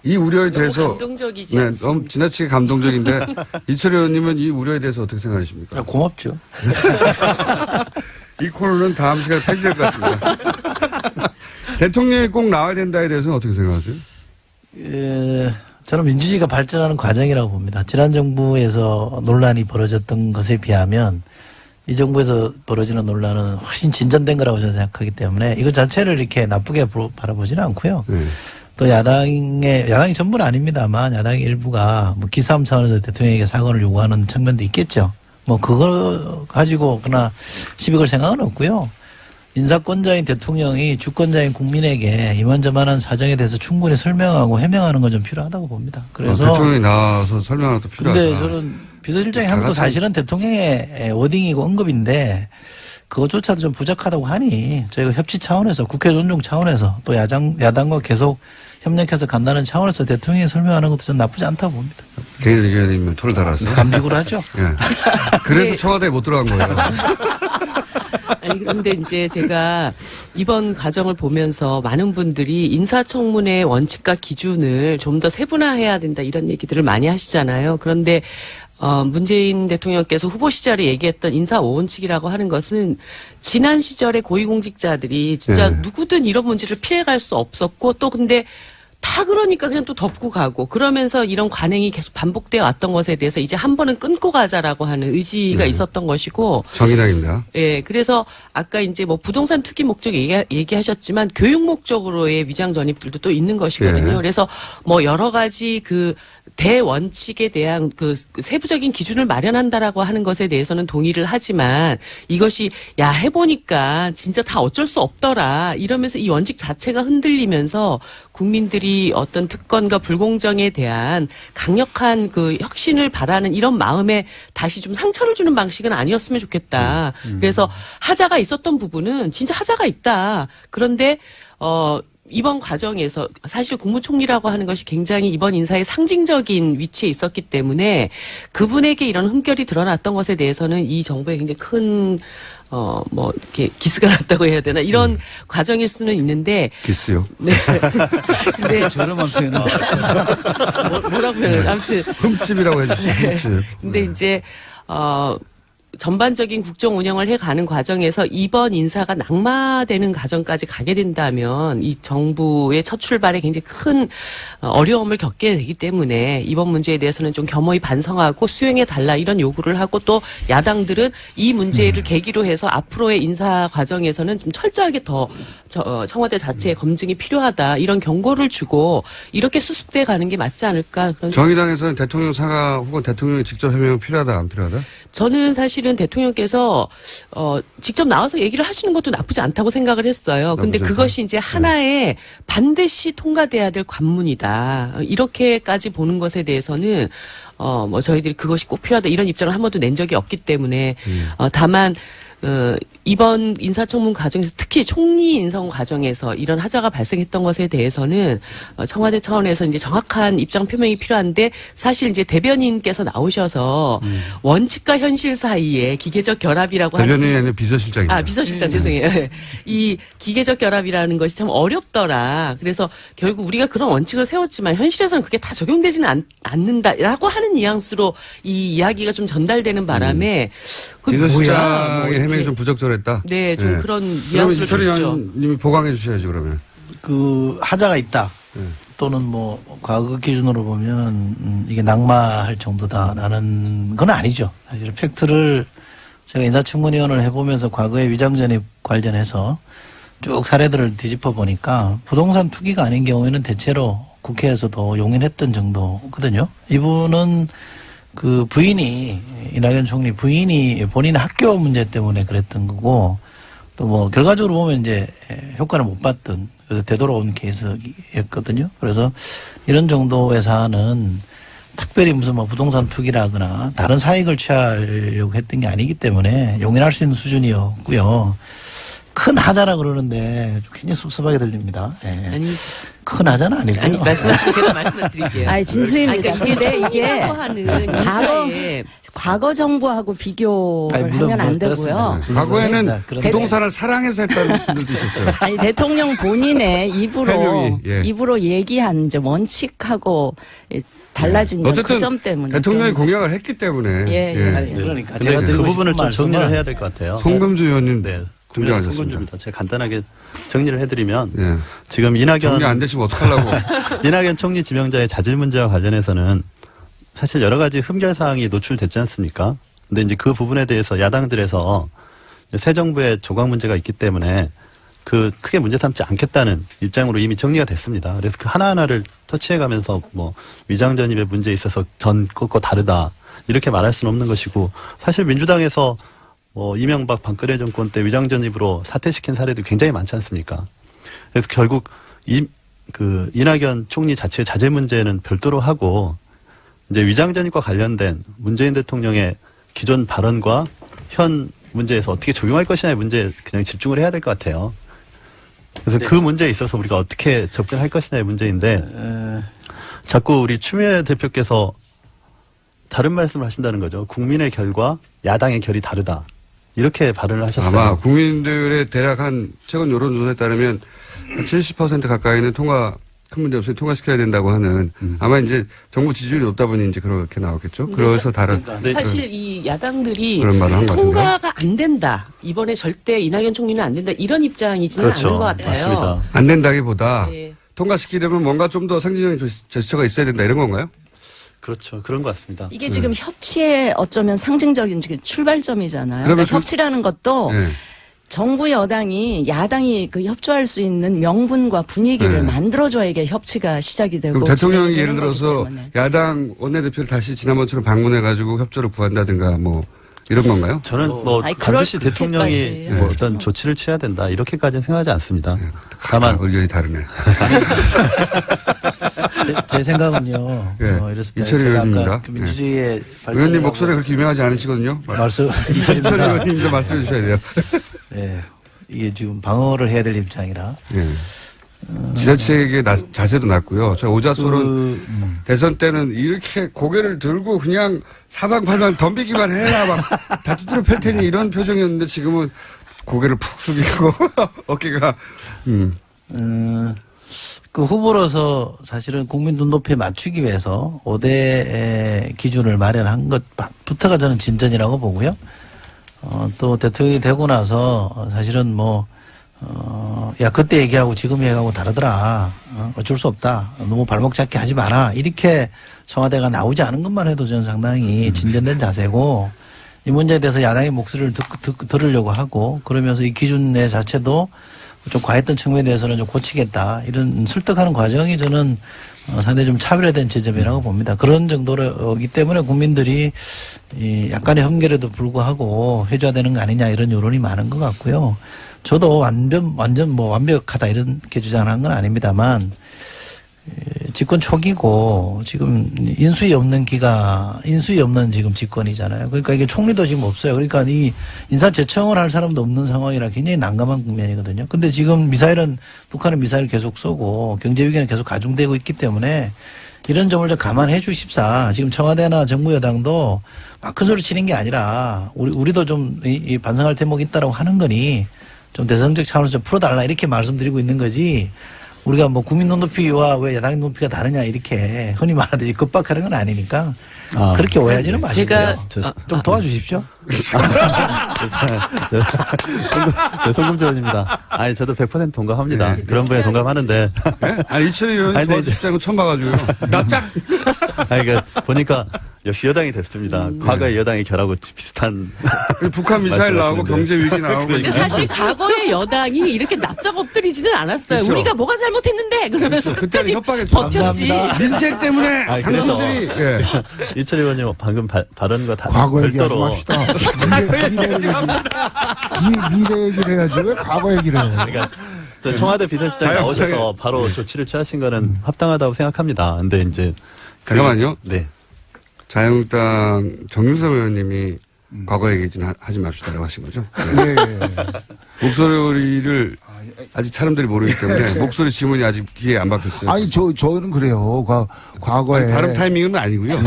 이 우려에 대해서 감동적이지 네, 않습니다. 너무 지나치게 감동적인데 이철희 의원님은 이 우려에 대해서 어떻게 생각하십니까? 고맙죠. 이 코너는 다음 시간에 폐지될 것 같습니다. 대통령이 꼭 나와야 된다에 대해서는 어떻게 생각하세요? 저는 민주주의가 발전하는 과정이라고 봅니다. 지난 정부에서 논란이 벌어졌던 것에 비하면 이 정부에서 벌어지는 논란은 훨씬 진전된 거라고 저는 생각하기 때문에 이것 자체를 이렇게 나쁘게 바라보지는 않고요. 네. 또 야당이 전부는 아닙니다만 야당의 일부가 뭐 기싸움 차원에서 대통령에게 사과를 요구하는 측면도 있겠죠. 뭐 그거 가지고 그러나 시비 걸 생각은 없고요. 인사권자인 대통령이 주권자인 국민에게 이만저만한 사정에 대해서 충분히 설명하고 해명하는 건 좀 필요하다고 봅니다. 그래서 대통령이 나와서 설명하는 것도 필요하다. 근데 저는 비서실장이 한 것도 사실은 대통령의 워딩이고 언급인데 그것조차도 좀 부족하다고 하니 저희가 협치 차원에서 국회 존중 차원에서 또 야당과 계속 협력해서 간다는 차원에서 대통령이 설명하는 것도 좀 나쁘지 않다고 봅니다. 개인 의견이면 토를 달아서. 감직으로 하죠. 예. 그래서 청와대에 못 들어간 거예요. 아니, 그런데 이제 제가 이번 과정을 보면서 많은 분들이 인사청문회 원칙과 기준을 좀 더 세분화해야 된다 이런 얘기들을 많이 하시잖아요. 그런데 문재인 대통령께서 후보 시절에 얘기했던 인사 5원칙이라고 하는 것은 지난 시절에 고위공직자들이 진짜 네. 누구든 이런 문제를 피해갈 수 없었고 또 근데 다 그러니까 그냥 또 덮고 가고 그러면서 이런 관행이 계속 반복되어 왔던 것에 대해서 이제 한 번은 끊고 가자라고 하는 의지가 네. 있었던 것이고 정의당입니다. 예, 그래서 아까 이제 뭐 부동산 투기 목적 얘기하셨지만 교육 목적으로의 위장 전입들도 또 있는 것이거든요. 예. 그래서 뭐 여러 가지 그 대원칙에 대한 그 세부적인 기준을 마련한다라고 하는 것에 대해서는 동의를 하지만 이것이 야 해보니까 진짜 다 어쩔 수 없더라 이러면서 이 원칙 자체가 흔들리면서 국민들이 어떤 특권과 불공정에 대한 강력한 그 혁신을 바라는 이런 마음에 다시 좀 상처를 주는 방식은 아니었으면 좋겠다. 그래서 하자가 있었던 부분은 진짜 하자가 있다. 그런데 이번 과정에서 사실 국무총리라고 하는 것이 굉장히 이번 인사의 상징적인 위치에 있었기 때문에 그분에게 이런 흠결이 드러났던 것에 대해서는 이 정부에 굉장히 큰 뭐 이렇게 기스가 났다고 해야 되나 이런 과정일 수는 있는데 기스요. 네. 근데 저렴한 표현은 뭐라고 표현을 아무튼 흠집이라고 해주시죠. 흠집. 근데 이제 전반적인 국정 운영을 해가는 과정에서 이번 인사가 낙마되는 과정까지 가게 된다면 이 정부의 첫 출발에 굉장히 큰 어려움을 겪게 되기 때문에 이번 문제에 대해서는 좀 겸허히 반성하고 수행해달라 이런 요구를 하고 또 야당들은 이 문제를 계기로 해서 앞으로의 인사 과정에서는 좀 철저하게 더 청와대 자체의 검증이 필요하다 이런 경고를 주고 이렇게 수습돼 가는 게 맞지 않을까. 그런 정의당에서는 대통령 사과 혹은 대통령이 직접 해명 필요하다 안 필요하다? 저는 사실은 대통령께서 직접 나와서 얘기를 하시는 것도 나쁘지 않다고 생각을 했어요. 근데 나쁘지 그것이 이제 하나의 반드시 통과돼야 될 관문이다. 이렇게까지 보는 것에 대해서는 뭐 저희들이 그것이 꼭 필요하다 이런 입장을 한 번도 낸 적이 없기 때문에 다만 이번 인사청문 과정에서 특히 총리 인선 과정에서 이런 하자가 발생했던 것에 대해서는 청와대 차원에서 이제 정확한 입장 표명이 필요한데 사실 이제 대변인께서 나오셔서 원칙과 현실 사이에 기계적 결합이라고 하는 대변인이 아니라 비서실장입니다. 비서실장 죄송해요. 이 기계적 결합이라는 것이 참 어렵더라. 그래서 결국 우리가 그런 원칙을 세웠지만 현실에서는 그게 다 적용되지는 않는다라고 하는 뉘앙스로 이 이야기가 좀 전달되는 바람에 그게 뭐야? 비서실장의 해명이 이렇게. 좀 부적절했다. 네, 좀 그런 그러면 뉘앙스를 이철희 줬죠. 의원님이 보강해 주셔야죠 그러면. 그 하자가 있다. 또는 뭐 과거 기준으로 보면 이게 낙마할 정도다라는 건 아니죠. 사실 팩트를 제가 인사청문위원을 해보면서 과거의 위장전입 관련해서 쭉 사례들을 뒤집어 보니까 부동산 투기가 아닌 경우에는 대체로 국회에서도 용인했던 정도거든요. 이분은 그 부인이 이낙연 총리 부인이 본인의 학교 문제 때문에 그랬던 거고 또 뭐 결과적으로 보면 이제 효과를 못 봤던 그래서 되돌아온 케이스였거든요. 그래서 이런 정도의 사안은 특별히 무슨 뭐 부동산 투기라거나 다른 사익을 취하려고 했던 게 아니기 때문에 용인할 수 있는 수준이었고요. 큰 하자라 그러는데 굉장히 섭섭하게 들립니다. 예. 아니, 큰 하자는 아니고요. 아니 말씀하시고 제가 말씀을 드릴게요. 아니 진수입니다. 근데 이게 하는 과거 인사에 과거 정부하고 비교를 아니, 물론 하면 안 그렇습니다. 되고요. 물론 과거에는 그렇습니다. 그런데 부동산을 사랑해서 했다는 분들도 있었어요. 아니 대통령 본인의 입으로 해명이, 예. 입으로 얘기한 이제 원칙하고 달라진 점 어쨌든 그 점 때문에 대통령이 좀- 공약을 했기 때문에. 예, 예. 아니, 그러니까 근데 제가 그 드리고 부분을 싶은 좀 정리를 말씀은 해야 될 것 같아요. 송금주 의원님 네. 등장하셨습니다. 송금주입니다. 제가 간단하게 정리를 해드리면 예. 지금 정리 안 되시면 어떡하려고. 이낙연 총리 지명자의 자질 문제와 관련해서는 사실 여러 가지 흠결 사항이 노출됐지 않습니까? 근데 이제 그 부분에 대해서 야당들에서 새 정부의 조각 문제가 있기 때문에 그 크게 문제 삼지 않겠다는 입장으로 이미 정리가 됐습니다. 그래서 그 하나하나를 터치해가면서 뭐 위장 전입의 문제에 있어서 전 것과 다르다 이렇게 말할 수는 없는 것이고 사실 민주당에서 뭐 이명박 박근혜 정권 때 위장 전입으로 사퇴시킨 사례도 굉장히 많지 않습니까? 그래서 결국 이낙연 총리 자체의 자제 문제는 별도로 하고 이제 위장 전입과 관련된 문재인 대통령의 기존 발언과 현 문제에서 어떻게 적용할 것이냐의 문제에 그냥 집중을 해야 될 것 같아요. 그래서 그 문제에 있어서 우리가 어떻게 접근할 것이냐의 문제인데 자꾸 우리 추미애 대표께서 다른 말씀을 하신다는 거죠. 국민의 결과 야당의 결이 다르다. 이렇게 발언을 하셨어요. 아마 국민들의 대략 한 최근 여론조사에 따르면 한 70% 가까이는 큰 문제 없이 통과시켜야 된다고 하는 아마 이제 정부 지지율이 높다 보니 이제 그렇게 나왔겠죠. 그래서 다른 네. 사실 이 야당들이 그런 말을 한것 같은데. 통과가 안 된다. 이번에 절대 이낙연 총리는 안 된다. 이런 입장이지는 그렇죠. 않은 것 같아요. 맞습니다. 안 된다기보다 네. 통과시키려면 뭔가 좀 더 상징적인 제스처가 있어야 된다 이런 건가요? 그렇죠. 그런 것 같습니다. 이게 지금 협치의 어쩌면 상징적인 출발점이잖아요. 그러면 그러니까 협치라는 것도 네. 정부 여당이 야당이 그 협조할 수 있는 명분과 분위기를 네. 만들어줘야 이게 협치가 시작이 되고 그럼 대통령이 진행이 예를 되는 거기 들어서 때문에. 야당 원내대표를 다시 지난번처럼 방문해가지고 협조를 구한다든가 뭐 이런 건가요? 저는 뭐 아니, 그럴 반드시 대통령이 그렇게까지. 뭐 어떤 조치를 취해야 된다 이렇게까지는 생각하지 않습니다. 다만 다만 의견이 다르네. 제 생각은요. 예. 이렇습니다. 이철희 제가 의원입니다. 아까 그 민주주의의 의원님 목소리가 그렇게 유명하지 않으시거든요. 말씀 이철희 이철입니다. 의원님도 말씀해 주셔야 돼요. 예. 이게 지금 방어를 해야 될 입장이라. 예. 지자체의 자세도 낮고요. 저 오자솔은 대선 때는 이렇게 고개를 들고 그냥 사방팔방 덤비기만 해라 막 다 두드려 팰 테니 이런 표정이었는데 지금은 고개를 푹 숙이고 어깨가 그 후보로서 사실은 국민 눈높이에 맞추기 위해서 5대 기준을 마련한 것부터가 저는 진전이라고 보고요. 또 대통령이 되고 나서 사실은 야, 그때 얘기하고 지금 얘기하고 다르더라. 어쩔 수 없다. 너무 발목 잡기 하지 마라. 이렇게 청와대가 나오지 않은 것만 해도 저는 상당히 진전된 자세고 이 문제에 대해서 야당의 목소리를 들으려고 하고 그러면서 이 기준의 자체도 좀 과했던 측면에 대해서는 좀 고치겠다. 이런 설득하는 과정이 저는 상당히 좀 차별화된 지점이라고 봅니다. 그런 정도이기 때문에 국민들이 이 약간의 흠결에도 불구하고 해줘야 되는 거 아니냐 이런 여론이 많은 것 같고요. 저도 완전 완벽하다 이렇게 주장한 건 아닙니다만 집권 초기고 지금 인수위 없는 지금 집권이잖아요. 그러니까 이게 총리도 지금 없어요. 그러니까 이 인사 제청을 할 사람도 없는 상황이라 굉장히 난감한 국면이거든요. 근데 지금 북한은 미사일 계속 쏘고 경제 위기는 계속 가중되고 있기 때문에 이런 점을 좀 감안해 주십사. 지금 청와대나 정부 여당도 막 큰 소리 치는 게 아니라 우리도 좀 이 반성할 대목이 있다라고 하는 거니 좀 대선적 차원에서 좀 풀어달라 이렇게 말씀드리고 있는 거지. 우리가 뭐 국민 눈높이와 왜 야당 눈높이가 다르냐 이렇게 흔히 말하듯이 급박하는 건 아니니까 그렇게 오해하지는 마시고요. 제가 좀 도와주십시오. 송금주 의원입니다. 아니 저도 100% 동감합니다. 그런 부분에 동감하는데. 아니 이철희 의원이 아니, 근데 도와주시는 거 처음 봐가지고요. 납작. 아니 그러니까 보니까 역시 여당이 됐습니다. 과거의 여당의 결하고 비슷한. 북한 미사일 나오고 말씀하시는데. 경제 위기 나오고 근데 사실 과거의 여당이 이렇게 납작 엎드리지는 않았어요. 그렇죠. 우리가 뭐가 잘못했는데 그러면서 그때는 끝까지 협박했죠. 버텼지. 감사합니다. 민생 때문에 아니, 그래서 당신들이 예. 이철희 의원님 방금 발언과 과거 얘기하지 별도로 맙시다. 미래 얘기를 해야지 왜 과거 얘기를 해. 그러니까 저 청와대 비서실장 나오셔서 바로 조치를 취하신 거는 합당하다고 생각합니다. 근데 이제 잠깐만요. 네. 자유한국당 정유섭 의원님이 과거 얘기 좀 하지 맙시다라고 하신 거죠. 예, 예. 목소리를 아직 사람들이 모르기 때문에 목소리 지문이 아직 귀에 안 박혔어요. 아니, 저는 그래요. 과거에. 발음 타이밍은 아니고요.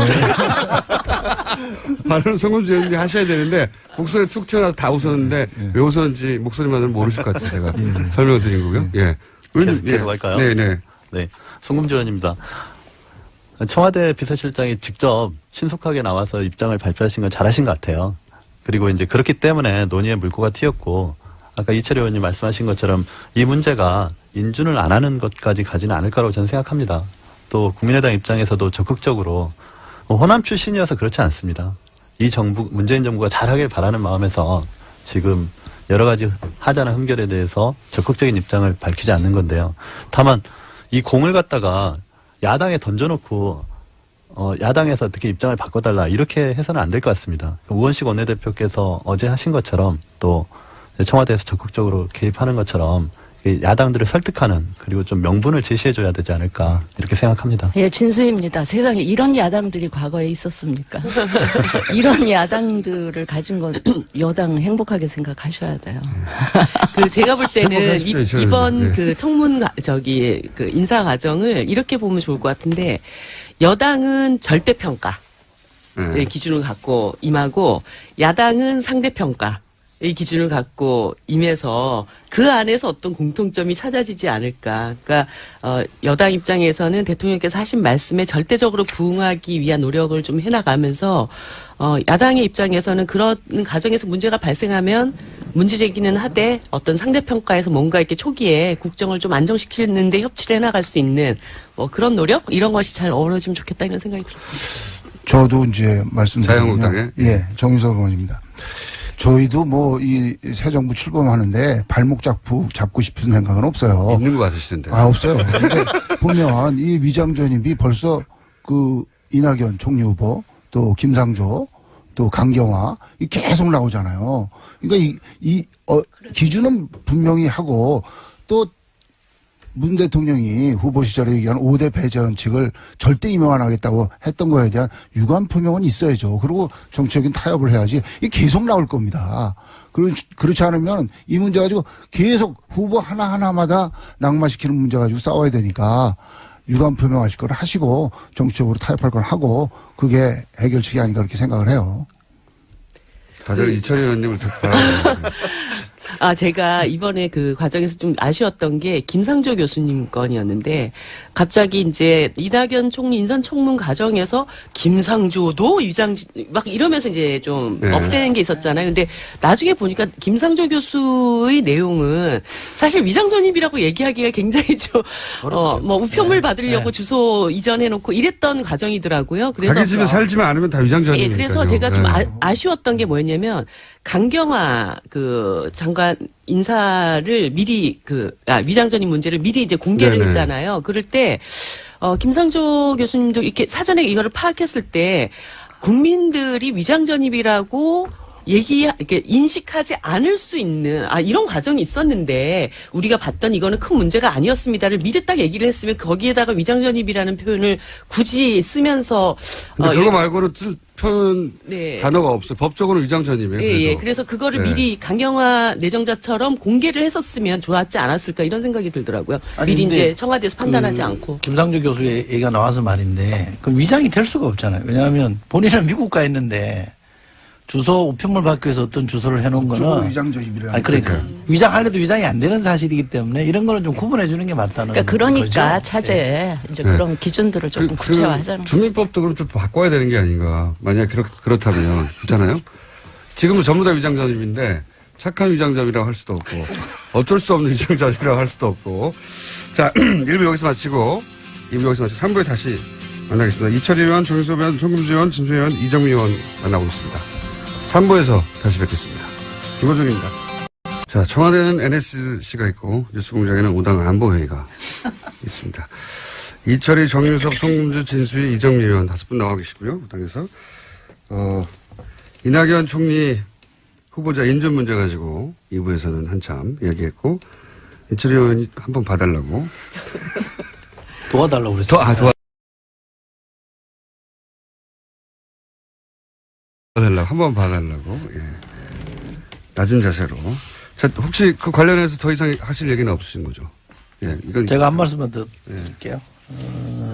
발음 송금주 의원님이 하셔야 되는데 목소리 툭 튀어나와서 다 웃었는데 왜 웃었는지 목소리만은 모르실 것 같아요. 제가 설명을 드린 거고요. 예. 계속 할까요? 네네. 네, 송금주 의원입니다. 청와대 비서실장이 직접 신속하게 나와서 입장을 발표하신 건 잘하신 것 같아요. 그리고 이제 그렇기 때문에 논의의 물꼬가 튀었고, 아까 이철희 의원님 말씀하신 것처럼 이 문제가 인준을 안 하는 것까지 가지는 않을 거라고 저는 생각합니다. 또 국민의당 입장에서도 적극적으로 호남 출신이어서 그렇지 않습니다. 이 정부, 문재인 정부가 잘하길 바라는 마음에서 지금 여러 가지 하자나 흠결에 대해서 적극적인 입장을 밝히지 않는 건데요. 다만 이 공을 갖다가 야당에 던져놓고 야당에서 어떻게 입장을 바꿔달라 이렇게 해서는 안 될 것 같습니다. 우원식 원내대표께서 어제 하신 것처럼 또 청와대에서 적극적으로 개입하는 것처럼 야당들을 설득하는 그리고 좀 명분을 제시해줘야 되지 않을까 이렇게 생각합니다. 예, 진수입니다. 세상에 이런 야당들이 과거에 있었습니까? 이런 야당들을 가진 건 여당 행복하게 생각하셔야 돼요. 그 제가 볼 때는 행복하십시오, 이번 네. 그 청문 그 인사 과정을 이렇게 보면 좋을 것 같은데 여당은 절대평가 의 기준을 갖고 임하고 야당은 상대평가 의 기준을 갖고 임해서 그 안에서 어떤 공통점이 찾아지지 않을까. 그러니까 여당 입장에서는 대통령께서 하신 말씀에 절대적으로 부응하기 위한 노력을 좀 해나가면서 야당의 입장에서는 그런 과정에서 문제가 발생하면 문제 제기는 하되 어떤 상대평가에서 뭔가 이렇게 초기에 국정을 좀 안정시키는데 협치를 해나갈 수 있는 뭐 그런 노력 이런 것이 잘 어우러지면 좋겠다 이런 생각이 들었습니다. 저도 이제 말씀드리면 자유한국당에? 예, 정유석 의원입니다. 저희도 뭐 이 새 정부 출범하는데 발목 잡고 싶은 생각은 없어요. 있는 것 같으시던데. 없어요. 근데 보면 이 위장전입이 벌써 그 이낙연 총리 후보 또 김상조 또 강경화 이 계속 나오잖아요. 그러니까 기준은 분명히 하고 또 문 대통령이 후보 시절에 얘기한 5대 배제 원칙을 절대 임명 안 하겠다고 했던 거에 대한 유감 표명은 있어야죠. 그리고 정치적인 타협을 해야지. 이게 계속 나올 겁니다. 그렇지 않으면 이 문제 가지고 계속 후보 하나하나마다 낙마시키는 문제 가지고 싸워야 되니까 유감 표명하실 걸 하시고 정치적으로 타협할 걸 하고 그게 해결책이 아닌가 그렇게 생각을 해요. 다들 이철희 의원님을 듣고 바라보는 제가 이번에 그 과정에서 좀 아쉬웠던 게 김상조 교수님 건이었는데 갑자기 이제 이낙연 총리 인사청문 과정에서 김상조도 막 이러면서 이제 좀 네. 업되는 게 있었잖아요. 근데 나중에 보니까 김상조 교수의 내용은 사실 위장전입이라고 얘기하기가 굉장히 좀 뭐 우편물 받으려고 주소 이전해놓고 이랬던 과정이더라고요. 그래서 자기 집에 살지만 않으면 다 위장전이니까요. 예, 그래서 제가 좀 네. 아쉬웠던 게 뭐였냐면 강경화 그 장관 인사를 미리 위장전입 문제를 미리 이제 공개를 네네. 했잖아요. 그럴 때 김상조 교수님도 이렇게 사전에 이거를 파악했을 때 국민들이 위장전입이라고 이렇게 인식하지 않을 수 있는, 이런 과정이 있었는데, 우리가 봤던 이거는 큰 문제가 아니었습니다를 미리 딱 얘기를 했으면 거기에다가 위장전입이라는 표현을 굳이 쓰면서. 근데 그거 말고는 쓸 표현 네. 단어가 없어요. 법적으로는 위장전입이에요. 예. 그래서 그거를 네. 미리 강경화 내정자처럼 공개를 했었으면 좋았지 않았을까 이런 생각이 들더라고요. 아니, 미리 근데 이제 청와대에서 판단하지 않고. 김상조 교수의 얘기가 나와서 말인데, 그럼 위장이 될 수가 없잖아요. 왜냐하면 본인은 미국 가 있는데, 주소 우편물 받기 위해서 어떤 주소를 해놓은 거는 위장전입이라는 아니 그러니까 위장하려도 위장이 안 되는 사실이기 때문에 이런 거는 좀 구분해 주는 게 맞다는 그러니까 거죠. 차제에 이제 네. 그런 기준들을 조금 구체화하자는 거죠. 주민법도 그럼 좀 바꿔야 되는 게 아닌가. 만약 그렇다면. 있잖아요. 지금은 전부 다 위장전입인데 착한 위장전이라고 할 수도 없고 어쩔 수 없는 위장전이라고 할 수도 없고. 자, 1부 여기서 마치고 2부 여기서 마치고 3부에 다시 만나겠습니다. 이철희 의원, 정유섭 의원, 송금주 의원, 진수 의원, 이정미 의원 만나보겠습니다. 3부에서 다시 뵙겠습니다. 김호중입니다. 자, 청와대는 NSC가 있고 뉴스공장에는 5당 안보회의가 있습니다. 이철희, 정유섭, 송금주, 진수희, 이정미 의원 5분 나와 계시고요. 5당에서. 이낙연 총리 후보자 인준 문제 가지고 2부에서는 한참 이야기했고 이철희 의원이 한번 봐달라고. 도와달라고 그랬어요. 한번 봐달라고, 예. 낮은 자세로. 자, 혹시 그 관련해서 더 이상 하실 얘기는 없으신 거죠? 예, 이건 제가 한 말씀만 더 드릴게요.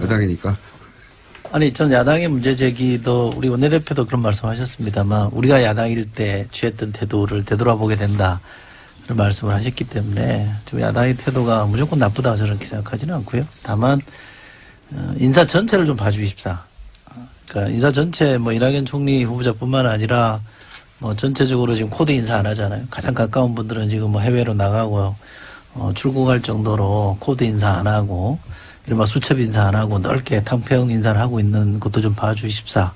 여당이니까. 아니, 전 야당의 문제 제기도 우리 원내대표도 그런 말씀하셨습니다만 우리가 야당일 때 취했던 태도를 되돌아보게 된다. 그런 말씀을 하셨기 때문에 지금 야당의 태도가 무조건 나쁘다 저는 그렇게 생각하지는 않고요. 다만 인사 전체를 좀 봐주십사. 그러니까 인사 전체 뭐 이낙연 총리 후보자뿐만 아니라 뭐 전체적으로 지금 코드 인사 안 하잖아요. 가장 가까운 분들은 지금 뭐 해외로 나가고 출국할 정도로 코드 인사 안 하고 이른바 수첩 인사 안 하고 넓게 탕평 인사를 하고 있는 것도 좀 봐주십사.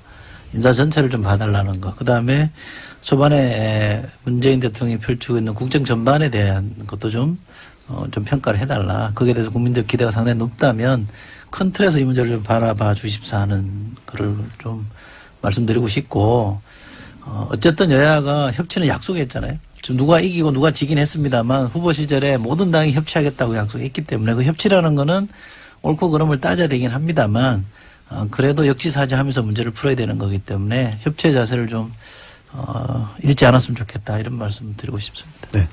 인사 전체를 좀 봐달라는 거. 그다음에 초반에 문재인 대통령이 펼치고 있는 국정 전반에 대한 것도 좀 평가를 해달라. 거기에 대해서 국민적 기대가 상당히 높다면 큰 틀에서 이 문제를 좀 바라봐 주십사 하는 거를 좀 말씀드리고 싶고, 어쨌든 여야가 협치는 약속했잖아요. 지금 누가 이기고 누가 지긴 했습니다만 후보 시절에 모든 당이 협치하겠다고 약속했기 때문에 그 협치라는 거는 옳고 그름을 따져야 되긴 합니다만, 그래도 역지사지하면서 문제를 풀어야 되는 거기 때문에 협치의 자세를 좀 잃지 않았으면 좋겠다 이런 말씀 드리고 싶습니다. 네.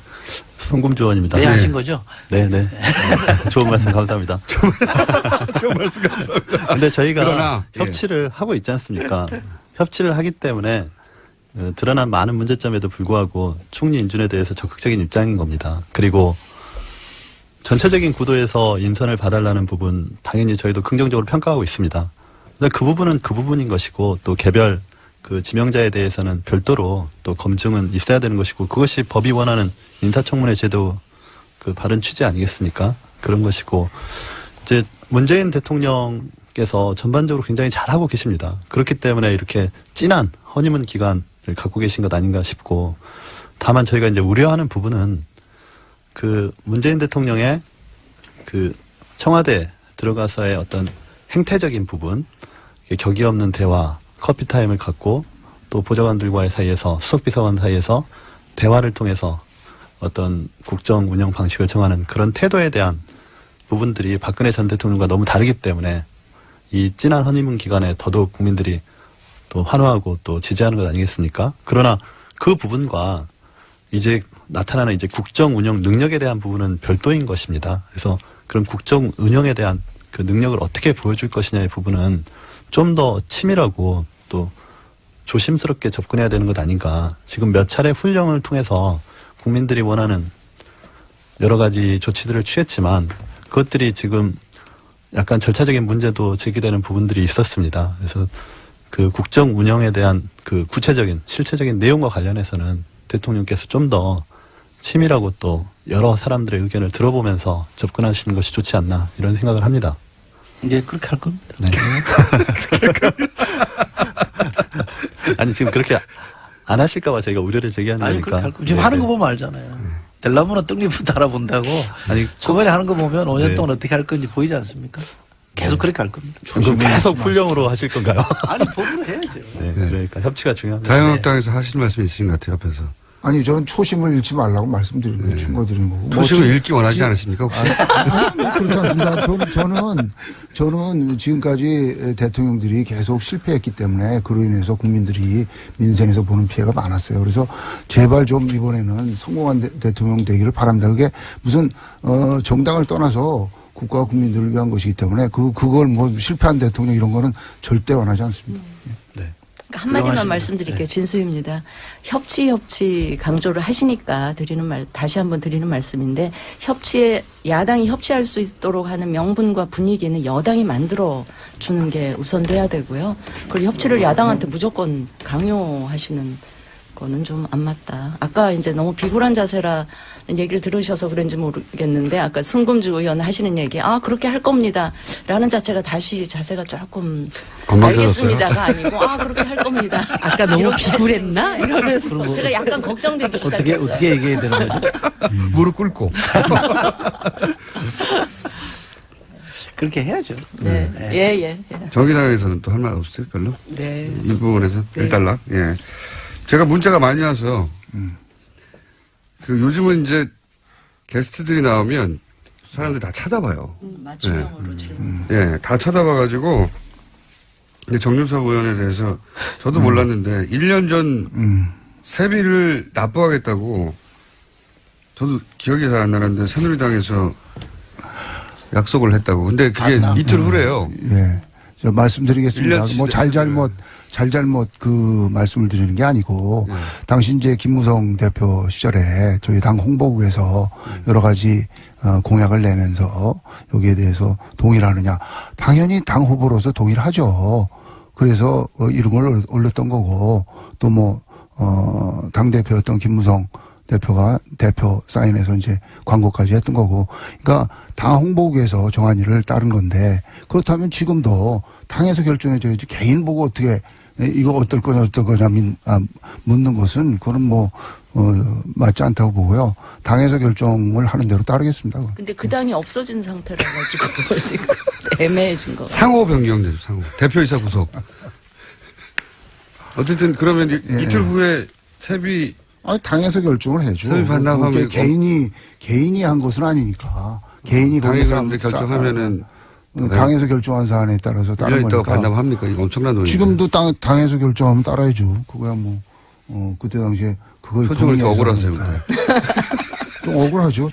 송금주 의원입니다. 네, 하신 거죠? 네, 네. 좋은 말씀 감사합니다. 좋은 말씀 감사합니다. 근데 저희가 그러나, 협치를 하고 있지 않습니까? 협치를 하기 때문에 드러난 많은 문제점에도 불구하고 총리 인준에 대해서 적극적인 입장인 겁니다. 그리고 전체적인 구도에서 인선을 봐달라는 부분 당연히 저희도 긍정적으로 평가하고 있습니다. 근데 그 부분은 그 부분인 것이고 또 개별 그 지명자에 대해서는 별도로 또 검증은 있어야 되는 것이고 그것이 법이 원하는 인사청문회 제도 그 바른 취지 아니겠습니까? 그런 것이고 이제 문재인 대통령께서 전반적으로 굉장히 잘하고 계십니다. 그렇기 때문에 이렇게 진한 허니문 기간을 갖고 계신 것 아닌가 싶고 다만 저희가 이제 우려하는 부분은 그 문재인 대통령의 그 청와대 들어가서의 어떤 행태적인 부분, 격이 없는 대화, 커피 타임을 갖고 또 보좌관들과의 사이에서 수석비서관 사이에서 대화를 통해서 어떤 국정 운영 방식을 정하는 그런 태도에 대한 부분들이 박근혜 전 대통령과 너무 다르기 때문에 이 진한 허니문 기간에 더더욱 국민들이 또 환호하고 또 지지하는 것 아니겠습니까? 그러나 그 부분과 이제 나타나는 이제 국정 운영 능력에 대한 부분은 별도인 것입니다. 그래서 그런 국정 운영에 대한 그 능력을 어떻게 보여줄 것이냐의 부분은 좀 더 치밀하고 또 조심스럽게 접근해야 되는 것 아닌가. 지금 몇 차례 훈령을 통해서 국민들이 원하는 여러 가지 조치들을 취했지만 그것들이 지금 약간 절차적인 문제도 제기되는 부분들이 있었습니다. 그래서 그 국정 운영에 대한 그 구체적인 실체적인 내용과 관련해서는 대통령께서 좀 더 치밀하고 또 여러 사람들의 의견을 들어보면서 접근하시는 것이 좋지 않나 이런 생각을 합니다. 이제 그렇게 할 겁니다. 네. 아니 지금 그렇게 안 하실까봐 저희가 우려를 제기하는 아니, 거니까. 그렇게 할 겁니다. 지금 하는 거 보면 알잖아요. 델라무는 떡잎부터 알아본다고. 아니 초반에 하는 거 보면 5년 네. 동안 어떻게 할 건지 보이지 않습니까? 계속 그렇게 할 겁니다. 그럼 계속 훈령으로 하실 건가요? 아니, 법으로 해야죠. 네, 그러니까 협치가 중요합니다. 자유한국당에서 하실 말씀이 있으신 것 같아요, 옆에서. 아니, 저는 초심을 잃지 말라고 말씀드리는 거예요. 충고드리는 거고. 초심을 읽기 원하지 않으십니까, 혹시? 그렇지 않습니다. 저는 지금까지 대통령들이 계속 실패했기 때문에 그로 인해서 국민들이 민생에서 보는 피해가 많았어요. 그래서 제발 좀 이번에는 성공한 대통령 되기를 바랍니다. 그게 무슨, 정당을 떠나서 국가와 국민들을 위한 것이기 때문에 그걸 뭐 실패한 대통령 이런 거는 절대 원하지 않습니다. 네. 한마디만 말씀드릴게요. 진수입니다. 협치 강조를 하시니까 다시 한번 드리는 말씀인데 협치에 야당이 협치할 수 있도록 하는 명분과 분위기는 여당이 만들어 주는 게 우선돼야 되고요. 그리고 협치를 야당한테 무조건 강요하시는 거는 좀 안 맞다. 아까 이제 너무 비굴한 자세라는 얘기를 들으셔서 그런지 모르겠는데 아까 송금주 의원 하시는 얘기 그렇게 할 겁니다. 라는 자체가 다시 자세가 조금 알겠습니다가 아니고 그렇게 할 겁니다. 아까 너무 비굴했나? 이러면서. 제가 약간 걱정되기 시작했어요. 어떻게 얘기해야 되는 거죠? 무릎 꿇고. 그렇게 해야죠. 네. 예. 정의당에서는 또 할 말 없어요, 별로? 네. 이 부분에서 일단락. 예. 제가 문자가 많이 와서 그 요즘은 이제 게스트들이 나오면 사람들이 다 쳐다봐요. 맞춤형으로 질문. 예, 다 쳐다봐가지고 근데 정유섭 의원에 대해서 저도 몰랐는데 1년 전 세비를 납부하겠다고 저도 기억이 잘 안 나는데 새누리당에서 약속을 했다고. 근데 그게 이틀 후래요. 예. 저 말씀드리겠습니다. 1년 뭐 잘잘못 그 말씀을 드리는 게 아니고 당시 이제 김무성 대표 시절에 저희 당 홍보국에서 여러 가지 공약을 내면서 여기에 대해서 동의를 하느냐. 당연히 당 후보로서 동의를 하죠. 그래서 이름을 올렸던 거고 또 뭐 당대표였던 김무성 대표가 대표 사인해서 이제 광고까지 했던 거고. 그러니까 당 홍보국에서 정한 일을 따른 건데 그렇다면 지금도 당에서 결정해줘야지 개인 보고 어떻게 이거 어떨 거냐 묻는 것은 그거는 뭐 맞지 않다고 보고요. 당에서 결정을 하는 대로 따르겠습니다. 근데 그 당이 없어진 상태라 가지고 지금 애매해진 거. 상호 변경되죠. 상호. 대표이사 구속. 어쨌든 그러면 이틀 후에 세비 아니, 당에서 결정을 해줘. 세비 반납하면 개인이 한 것은 아니니까. 개인이 당이 거기서 그런데 결정하면은 당에서 결정한 사안에 따라서 따른 1년 있다가 거니까. 반납합니까? 이거 엄청난 돈이에요. 지금도 당에서 결정하면 따라야죠. 그거야 뭐 그때 당시에 그걸 표정을 이렇게 동의해서 억울하세요. 좀 억울하죠.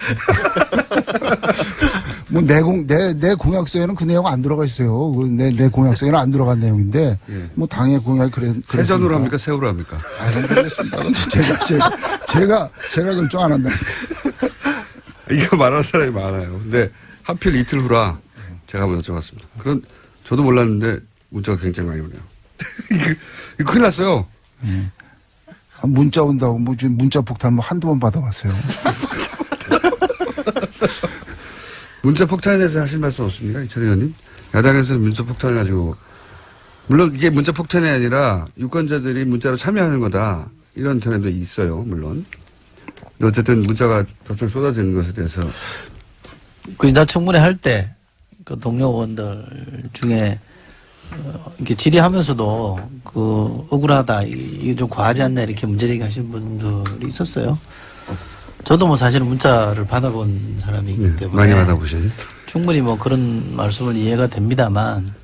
뭐 내 공약서에는 그 내용 안 들어가 있어요. 내 공약서에는 안 들어간 내용인데 예. 뭐 당의 공약이 세전으로 합니까? 세우로 합니까? 모르겠습니다. 제가 결정 안 한다. 이거 말하는 사람이 많아요. 근데 하필 이틀 후라 제가 한번 여쭤봤습니다. 그럼 저도 몰랐는데 문자가 굉장히 많이 오네요. 이거 큰일 났어요. 문자 온다고 뭐 지금 문자 폭탄 뭐 한두 번 받아봤어요. 문자 폭탄에 대해서 하실 말씀 없습니까? 이철 의원님? 야당에서는 문자 폭탄을 가지고 물론 이게 문자 폭탄이 아니라 유권자들이 문자로 참여하는 거다. 이런 견해도 있어요. 물론. 근데 어쨌든 문자가 저쪽 쏟아지는 것에 대해서 그 인사청문회 할 때 그 동료 의원들 중에 이렇게 질의하면서도 그 억울하다 이게 좀 과하지 않냐 이렇게 문제제기 하신 분들이 있었어요. 저도 뭐 사실은 문자를 받아본 사람이기 때문에 많이 받아보신 충분히 뭐 그런 말씀을 이해가 됩니다만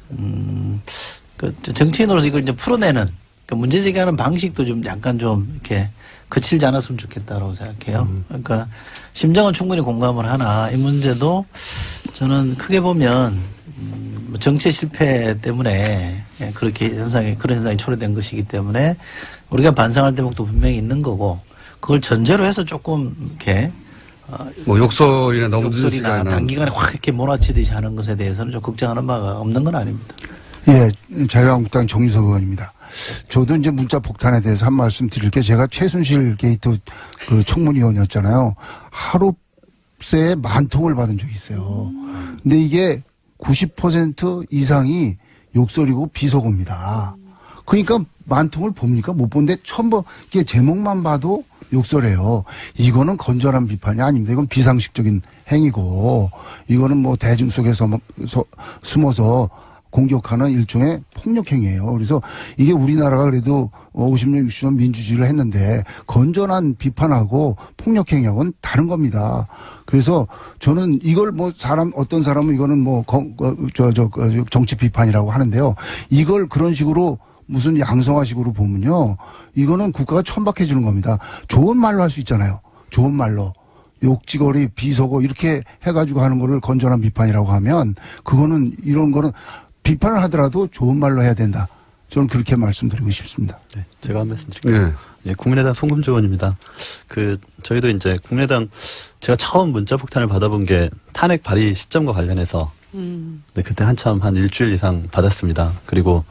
그 정치인으로서 이걸 이제 풀어내는 그 문제제기하는 방식도 좀 약간 좀 이렇게 거칠지 않았으면 좋겠다라고 생각해요. 그러니까 심정은 충분히 공감을 하나 이 문제도 저는 크게 보면 정치의 실패 때문에 그렇게 그런 현상이 초래된 것이기 때문에 우리가 반성할 대목도 분명히 있는 거고 그걸 전제로 해서 조금 이렇게 뭐 욕설이나 너무 늦은 욕설이나 시간에 단기간에 확 이렇게 몰아치듯이 하는 것에 대해서는 좀 걱정하는 바가 없는 건 아닙니다. 예, 자유한국당 정유석 의원입니다. 저도 이제 문자 폭탄에 대해서 한 말씀 드릴 게 제가 최순실 게이트 그 청문위원이었잖아요. 하루 새에 10,000통을 받은 적이 있어요. 근데 이게 90% 이상이 욕설이고 비속어입니다. 그러니까 10,000통을 봅니까? 못 본데 처음 이게 제목만 봐도 욕설해요. 이거는 건전한 비판이 아닙니다. 이건 비상식적인 행위고 이거는 뭐 대중 속에서 숨어서 공격하는 일종의 폭력행위예요. 그래서 이게 우리나라가 그래도 50년, 60년 민주주의를 했는데 건전한 비판하고 폭력행위하고는 다른 겁니다. 그래서 저는 이걸 뭐 어떤 사람은 이거는 뭐 정치 비판이라고 하는데요. 이걸 그런 식으로 무슨 양성화식으로 보면요. 이거는 국가가 천박해지는 겁니다. 좋은 말로 할 수 있잖아요. 좋은 말로. 욕지거리, 비속어 이렇게 해가지고 하는 거를 건전한 비판이라고 하면 그거는 이런 거는 비판을 하더라도 좋은 말로 해야 된다. 저는 그렇게 말씀드리고 싶습니다. 네, 제가 한 말씀 드릴게요. 네. 예, 국민의당 송금주 의원입니다. 저희도 이제 국민의당 제가 처음 문자 폭탄을 받아본 게 탄핵 발의 시점과 관련해서 네, 그때 한참 한 일주일 이상 받았습니다. 그리고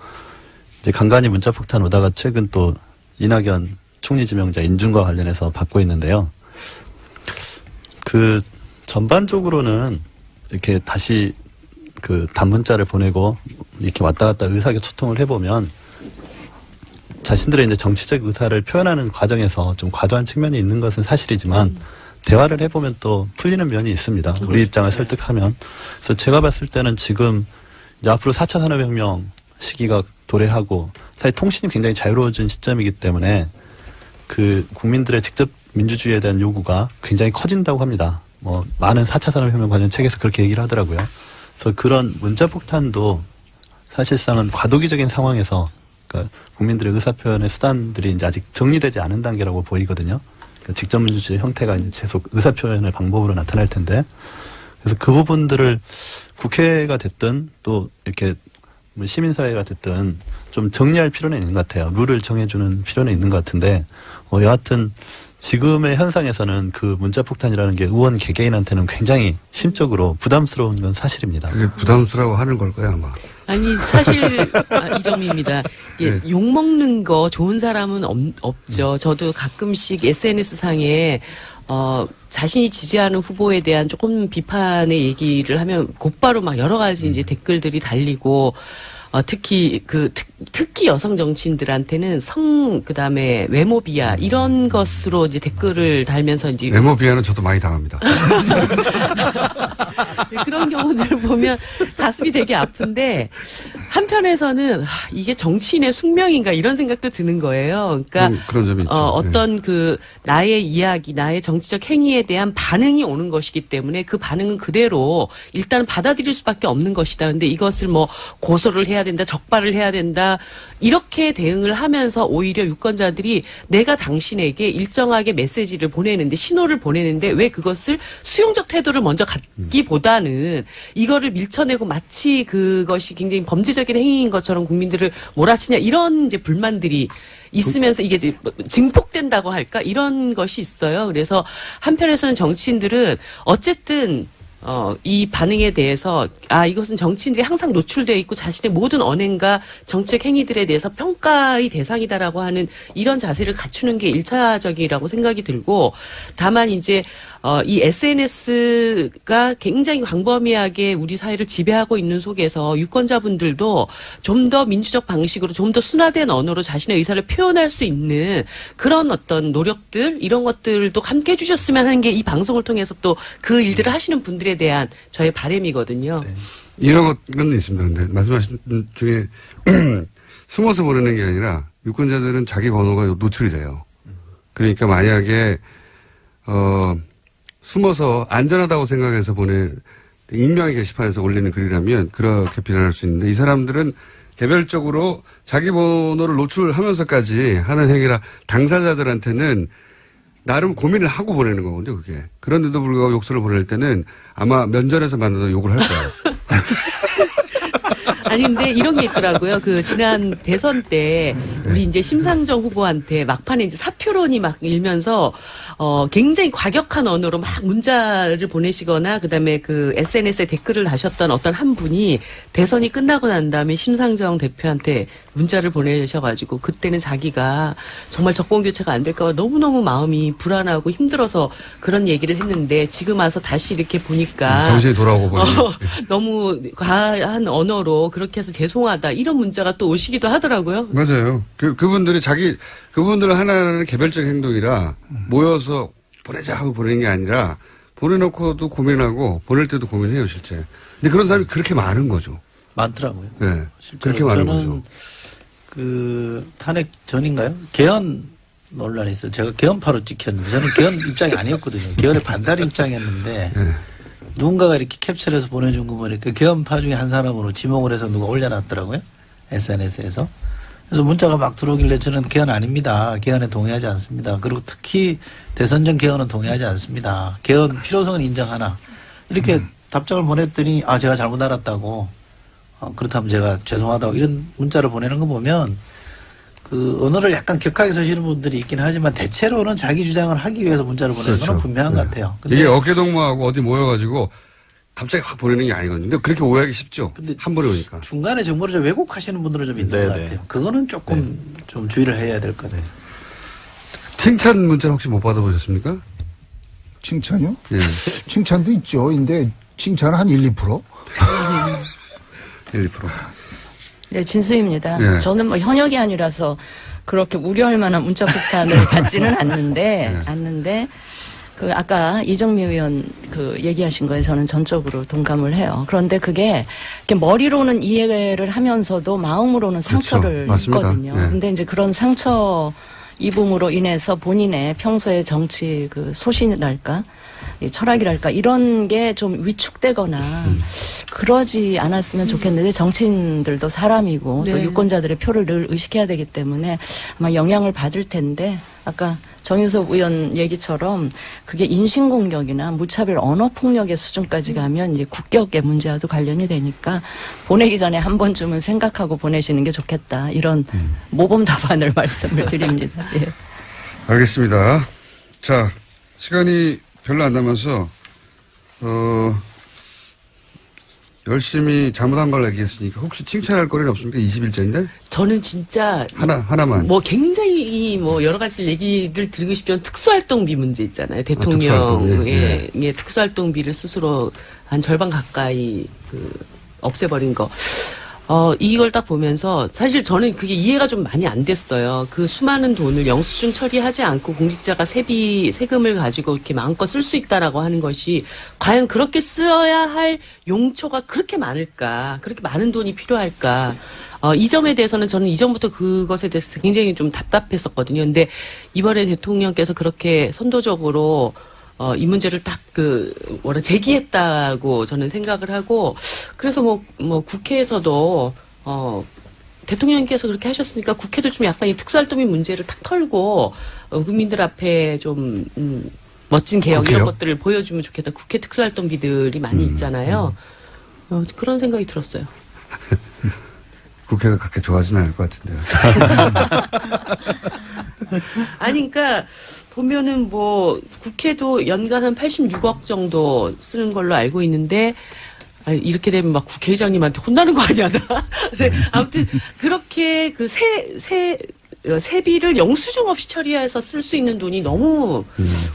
이제 간간히 문자 폭탄 오다가 최근 또 이낙연 총리 지명자 인준과 관련해서 받고 있는데요. 전반적으로는 이렇게 다시 단문자를 보내고 이렇게 왔다 갔다 의사소통을 해보면 자신들의 이제 정치적 의사를 표현하는 과정에서 좀 과도한 측면이 있는 것은 사실이지만 대화를 해보면 또 풀리는 면이 있습니다. 우리 입장을 설득하면. 그래서 제가 봤을 때는 지금 이제 앞으로 4차 산업혁명 시기가 도래하고 사실 통신이 굉장히 자유로워진 시점이기 때문에 국민들의 직접 민주주의에 대한 요구가 굉장히 커진다고 합니다. 뭐 많은 4차 산업혁명 관련 책에서 그렇게 얘기를 하더라고요. 그래서 그런 문자폭탄도 사실상은 과도기적인 상황에서 그러니까 국민들의 의사표현의 수단들이 이제 아직 정리되지 않은 단계라고 보이거든요. 직접 민주주의 형태가 이제 계속 의사표현의 방법으로 나타날 텐데, 그래서 그 부분들을 국회가 됐든 또 이렇게 뭐 시민사회가 됐든 좀 정리할 필요는 있는 것 같아요. 룰을 정해주는 필요는 있는 것 같은데, 여하튼 지금의 현상에서는 그 문자폭탄이라는 게 의원 개개인한테는 굉장히 심적으로 부담스러운 건 사실입니다. 그게 부담스러워 하는 걸 거야, 아마. 아니 사실 이점입니다. 예, 네. 욕 먹는 거 좋은 사람은 없죠. 저도 가끔씩 SNS 상에 자신이 지지하는 후보에 대한 조금 비판의 얘기를 하면 곧바로 막 여러 가지 이제 댓글들이 달리고. 특히 특히 여성 정치인들한테는 그다음에 외모 비하 이런 것으로 이제 댓글을 달면서 이제 외모 비하는 저도 많이 당합니다. 그런 경우들을 보면 가슴이 되게 아픈데 한편에서는 이게 정치인의 숙명인가 이런 생각도 드는 거예요. 그러니까 그런 점이 있죠. 어떤 나의 이야기, 나의 정치적 행위에 대한 반응이 오는 것이기 때문에 그 반응은 그대로 일단 받아들일 수밖에 없는 것이다. 근데 이것을 뭐 고소를 해야 된다, 적발을 해야 된다 이렇게 대응을 하면서 오히려 유권자들이 내가 당신에게 일정하게 메시지를 보내는데 신호를 보내는데 왜 그것을 수용적 태도를 먼저 갖기보다는 이거를 밀쳐내고 마치 그것이 굉장히 범죄적인 행위인 것처럼 국민들을 몰아치냐 이런 이제 불만들이 있으면서 이게 증폭된다고 할까 이런 것이 있어요. 그래서 한편에서는 정치인들은 어쨌든 이 반응에 대해서 이것은 정치인들이 항상 노출되어 있고 자신의 모든 언행과 정책 행위들에 대해서 평가의 대상이다라고 하는 이런 자세를 갖추는 게 1차적이라고 생각이 들고 다만 이제 이 SNS가 굉장히 광범위하게 우리 사회를 지배하고 있는 속에서 유권자분들도 좀 더 민주적 방식으로 좀 더 순화된 언어로 자신의 의사를 표현할 수 있는 그런 어떤 노력들 이런 것들도 함께 해주셨으면 하는 게 이 방송을 통해서 또 그 일들을 하시는 분들에 대한 저의 바람이거든요. 네. 이런 것은 있습니다. 근데 말씀하신 중에 숨어서 보내는 게 아니라 유권자들은 자기 번호가 노출이 돼요. 그러니까 만약에 숨어서 안전하다고 생각해서 익명의 게시판에서 올리는 글이라면 그렇게 비난할 수 있는데 이 사람들은 개별적으로 자기 번호를 노출하면서까지 하는 행위라 당사자들한테는 나름 고민을 하고 보내는 거거든요, 그게. 그런데도 불구하고 욕설을 보낼 때는 아마 면전에서 만나서 욕을 할 거예요. 아니 근데 이런 게 있더라고요. 지난 대선 때 우리 이제 심상정 후보한테 막판에 이제 사표론이 막 일면서 굉장히 과격한 언어로 막 문자를 보내시거나 그다음에 SNS에 댓글을 다셨던 어떤 한 분이 대선이 끝나고 난 다음에 심상정 대표한테 문자를 보내셔가지고 그때는 자기가 정말 정권 교체가 안 될까 봐 너무너무 마음이 불안하고 힘들어서 그런 얘기를 했는데 지금 와서 다시 이렇게 보니까 정신이 돌아오고 보니 너무 과한 언어로 그렇게 해서 죄송하다 이런 문자가 또 오시기도 하더라고요. 맞아요. 그분들이 그분들 하나는 개별적 행동이라 모여서 보내자 하고 보내는 게 아니라 보내놓고도 고민하고 보낼 때도 고민해요, 실제. 근데 그런 사람이 그렇게 많은 거죠. 많더라고요. 네. 그렇게 많은 거죠. 저는 탄핵 전인가요? 개헌 논란이 있어요. 제가 개헌파로 찍혔는데 저는 개헌 입장이 아니었거든요. 개헌에 반대 입장이었는데 네. 누군가가 이렇게 캡처해서 보내준 거 보니까 개헌파 중에 한 사람으로 지목을 해서 누가 올려놨더라고요. SNS에서. 그래서 문자가 막 들어오길래 저는 개헌 아닙니다. 개헌에 동의하지 않습니다. 그리고 특히 대선 전 개헌은 동의하지 않습니다. 개헌 필요성은 인정하나. 이렇게 답장을 보냈더니 제가 잘못 알았다고. 그렇다면 제가 죄송하다고 이런 문자를 보내는 거 보면 언어를 약간 격하게 쓰시는 분들이 있긴 하지만 대체로는 자기 주장을 하기 위해서 문자를 보내는 그렇죠. 건 분명한 것 같아요. 근데 이게 어깨동무하고 어디 모여가지고 갑자기 확 보내는 게 아니거든요. 근데 그렇게 오해하기 쉽죠. 근데 한 번에 오니까. 중간에 정보를 좀 왜곡하시는 분들은 좀 있는 것 같아요. 그거는 조금 좀 주의를 해야 될 것 같아요. 칭찬 문자는 혹시 못 받아보셨습니까? 칭찬이요? 네. 칭찬도 있죠. 근데 칭찬은 한 1~2%? 1~2%. 네, 진수입니다. 네. 저는 뭐 현역이 아니라서 그렇게 우려할 만한 문자 폭탄을 받지는 않는데 아까 이정미 의원 얘기하신 거에 저는 전적으로 동감을 해요. 그런데 그게 이렇게 머리로는 이해를 하면서도 마음으로는 상처를 그렇죠. 입거든요. 네. 근데 이제 그런 상처 입음으로 인해서 본인의 평소의 정치 소신이랄까 이 철학이랄까 이런 게 좀 위축되거나 그러지 않았으면 좋겠는데 정치인들도 사람이고 또 네. 유권자들의 표를 늘 의식해야 되기 때문에 아마 영향을 받을 텐데 아까 정유섭 의원 얘기처럼 그게 인신공격이나 무차별 언어폭력의 수준까지 가면 이제 국격의 문제와도 관련이 되니까 보내기 전에 한 번쯤은 생각하고 보내시는 게 좋겠다. 이런 모범 답안을 말씀을 드립니다. 예. 알겠습니다. 자, 시간이 별로 안 남아서, 열심히 잘못한 걸 얘기했으니까 혹시 칭찬할 거리는 없습니까? 20일째인데? 저는 진짜 하나만. 뭐 굉장히 뭐 여러 가지 얘기를 드리고 싶지만 특수활동비 문제 있잖아요. 특수활동비. 대통령의 예, 특수활동비를 스스로 한 절반 가까이 없애버린 거. 이걸 딱 보면서 사실 저는 그게 이해가 좀 많이 안 됐어요. 그 수많은 돈을 영수증 처리하지 않고 공직자가 세금을 가지고 이렇게 마음껏 쓸 수 있다라고 하는 것이 과연 그렇게 써야 할 용처가 그렇게 많을까? 그렇게 많은 돈이 필요할까? 이 점에 대해서는 저는 이전부터 그것에 대해서 굉장히 좀 답답했었거든요. 근데 이번에 대통령께서 그렇게 선도적으로 이 문제를 딱 제기했다고 저는 생각을 하고, 그래서 뭐 국회에서도, 대통령께서 그렇게 하셨으니까 국회도 좀 약간 이 특수활동비 문제를 탁 털고, 국민들 앞에 좀, 멋진 개혁 국회요? 이런 것들을 보여주면 좋겠다. 국회 특수활동비들이 많이 있잖아요. 그런 생각이 들었어요. 국회가 그렇게 좋아하지는 않을 것 같은데요. 아니, 그러니까 보면은 뭐 국회도 연간 한 86억 정도 쓰는 걸로 알고 있는데 이렇게 되면 막 국회의장님한테 혼나는 거 아니야, 나? 아무튼 그렇게 그 세비를 영수증 없이 처리해서 쓸 수 있는 돈이 너무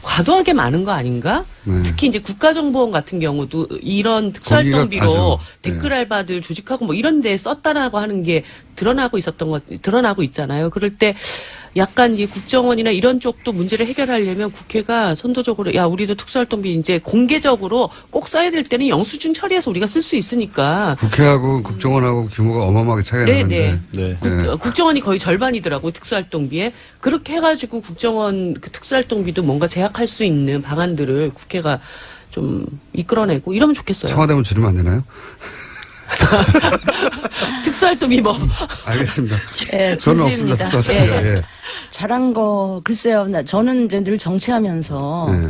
과도하게 많은 거 아닌가? 네. 특히 이제 국가정보원 같은 경우도 이런 거기가 특수활동비로 아주, 댓글 알바들 조직하고 뭐 이런 데 썼다라고 하는 게 드러나고 있잖아요. 그럴 때 약간 이 국정원이나 이런 쪽도 문제를 해결하려면 국회가 선도적으로 야, 우리도 특수활동비 이제 공개적으로 꼭 써야 될 때는 영수증 처리해서 우리가 쓸 수 있으니까. 국회하고 국정원하고 규모가 어마어마하게 차이가 나는데. 네. 국정원이 거의 절반이더라고요, 특수활동비에. 그렇게 해가지고 국정원 그 특수활동비도 뭔가 제약할 수 있는 방안들을 국회가 좀 이끌어내고 이러면 좋겠어요. 청와대면 줄이면 안 되나요? 특수활동비 뭐. 알겠습니다. 예, 저는 없습니다. 진심입니다. 특수활동비. 예. 예. 잘한 거 글쎄요. 저는 이제 늘 정치하면서 예.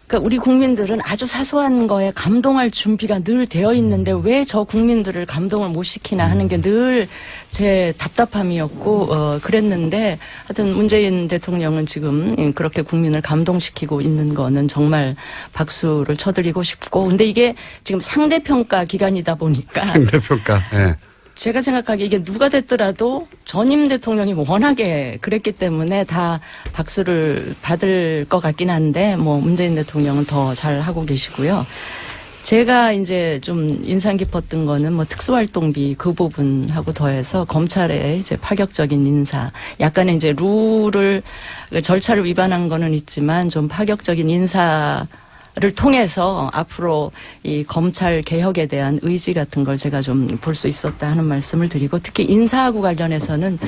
그러니까 우리 국민들은 아주 사소한 거에 감동할 준비가 늘 되어 있는데 왜 저 국민들을 감동을 못 시키나 하는 게 늘 제 답답함이었고 그랬는데 하여튼 문재인 대통령은 지금 그렇게 국민을 감동시키고 있는 거는 정말 박수를 쳐드리고 싶고 근데 이게 지금 상대평가 기간이다 보니까 상대평가. 예. 제가 생각하기에 이게 누가 됐더라도 전임 대통령이 워낙에 그랬기 때문에 다 박수를 받을 것 같긴 한데 뭐 문재인 대통령은 더 잘하고 계시고요. 제가 이제 좀 인상 깊었던 거는 뭐 특수활동비 그 부분하고 더해서 검찰의 이제 파격적인 인사, 약간의 이제 룰을 절차를 위반한 거는 있지만 좀 파격적인 인사 를 통해서 앞으로 이 검찰 개혁에 대한 의지 같은 걸 제가 좀 볼 수 있었다 하는 말씀을 드리고 특히 인사하고 관련해서는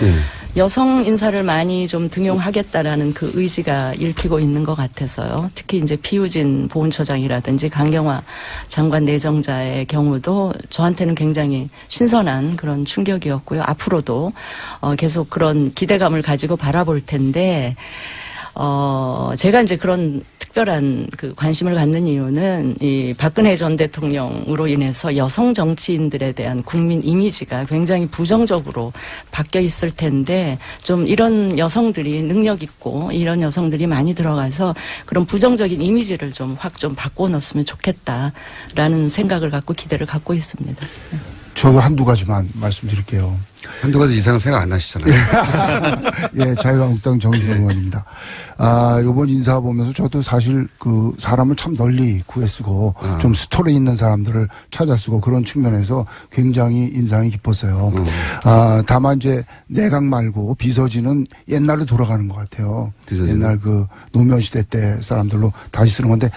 여성 인사를 많이 좀 등용하겠다라는 그 의지가 읽히고 있는 것 같아서요. 특히 이제 피우진 보훈처장이라든지 강경화 장관 내정자의 경우도 저한테는 굉장히 신선한 그런 충격이었고요. 앞으로도 계속 그런 기대감을 가지고 바라볼 텐데 제가 이제 그런 특별한 그 관심을 갖는 이유는 이 박근혜 전 대통령으로 인해서 여성 정치인들에 대한 국민 이미지가 굉장히 부정적으로 바뀌어 있을 텐데 좀 이런 여성들이 능력 있고 이런 여성들이 많이 들어가서 그런 부정적인 이미지를 좀 확 좀 바꿔놓았으면 좋겠다라는 생각을 갖고 기대를 갖고 있습니다. 저도 한두 가지만 말씀드릴게요. 한두 가지 이상은 생각 안 나시잖아요. 예, 자유한국당 정의선 의원입니다. 요번 인사 보면서 저도 사실 그 사람을 참 널리 구애쓰고 좀 스토리 있는 사람들을 찾아쓰고 그런 측면에서 굉장히 인상이 깊었어요. 다만 이제 내각 말고 비서진은 옛날로 돌아가는 것 같아요. 비서진은? 옛날 그 노무현 시대 때 사람들로 다시 쓰는 건데,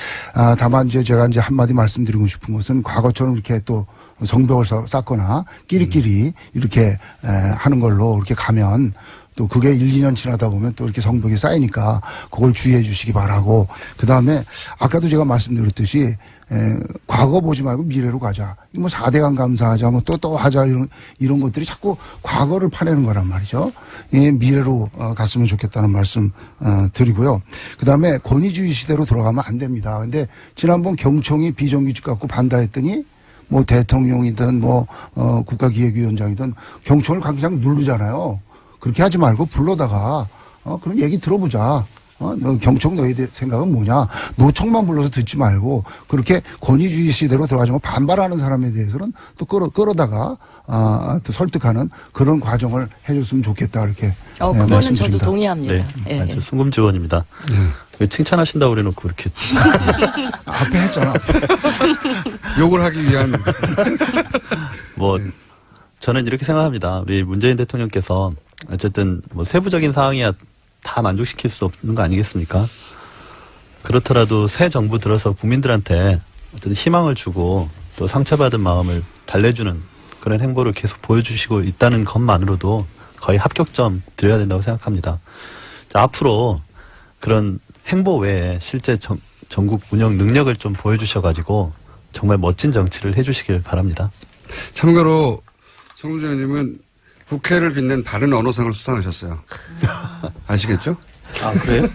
다만 이제 제가 이제 한마디 말씀드리고 싶은 것은 과거처럼 이렇게 또 성벽을 쌓거나 끼리끼리 이렇게 하는 걸로 이렇게 가면 또 그게 1, 2년 지나다 보면 또 이렇게 성벽이 쌓이니까 그걸 주의해 주시기 바라고, 그 다음에 아까도 제가 말씀드렸듯이 과거 보지 말고 미래로 가자. 뭐 4대강 감사하자, 뭐 또 하자, 이런 것들이 자꾸 과거를 파내는 거란 말이죠. 예, 미래로 갔으면 좋겠다는 말씀 드리고요. 그 다음에 권위주의 시대로 돌아가면 안 됩니다. 근데 지난번 경총이 비정규직 갖고 반대했더니 뭐 대통령이든 뭐 국가기획위원장이든 경총을 그냥 누르잖아요. 그렇게 하지 말고 불러다가 그런 얘기 들어보자. 너 경총 너희 생각은 뭐냐? 노총만 불러서 듣지 말고 그렇게 권위주의 시대로 들어가지고 반발하는 사람에 대해서는 또 끌어다가 또 설득하는 그런 과정을 해줬으면 좋겠다, 이렇게 그거는 저도 말씀드립니다. 동의합니다. 네, 저 송금주 의원입니다. 칭찬하신다고 그래놓고 이렇게 앞에 했잖아. 욕을 하기 위한. 뭐 저는 이렇게 생각합니다. 우리 문재인 대통령께서 어쨌든 뭐 세부적인 사항이야 다 만족시킬 수 없는 거 아니겠습니까? 그렇더라도 새 정부 들어서 국민들한테 어쨌든 희망을 주고 또 상처받은 마음을 달래주는 그런 행보를 계속 보여주시고 있다는 것만으로도 거의 합격점 드려야 된다고 생각합니다. 자, 앞으로 그런 행보 외에 실제 전국 운영 능력을 좀 보여주셔가지고 정말 멋진 정치를 해주시길 바랍니다. 참고로 송금주 의원님은 국회를 빛낸 바른 언어상을 수상하셨어요. 아시겠죠? 아, 그래요?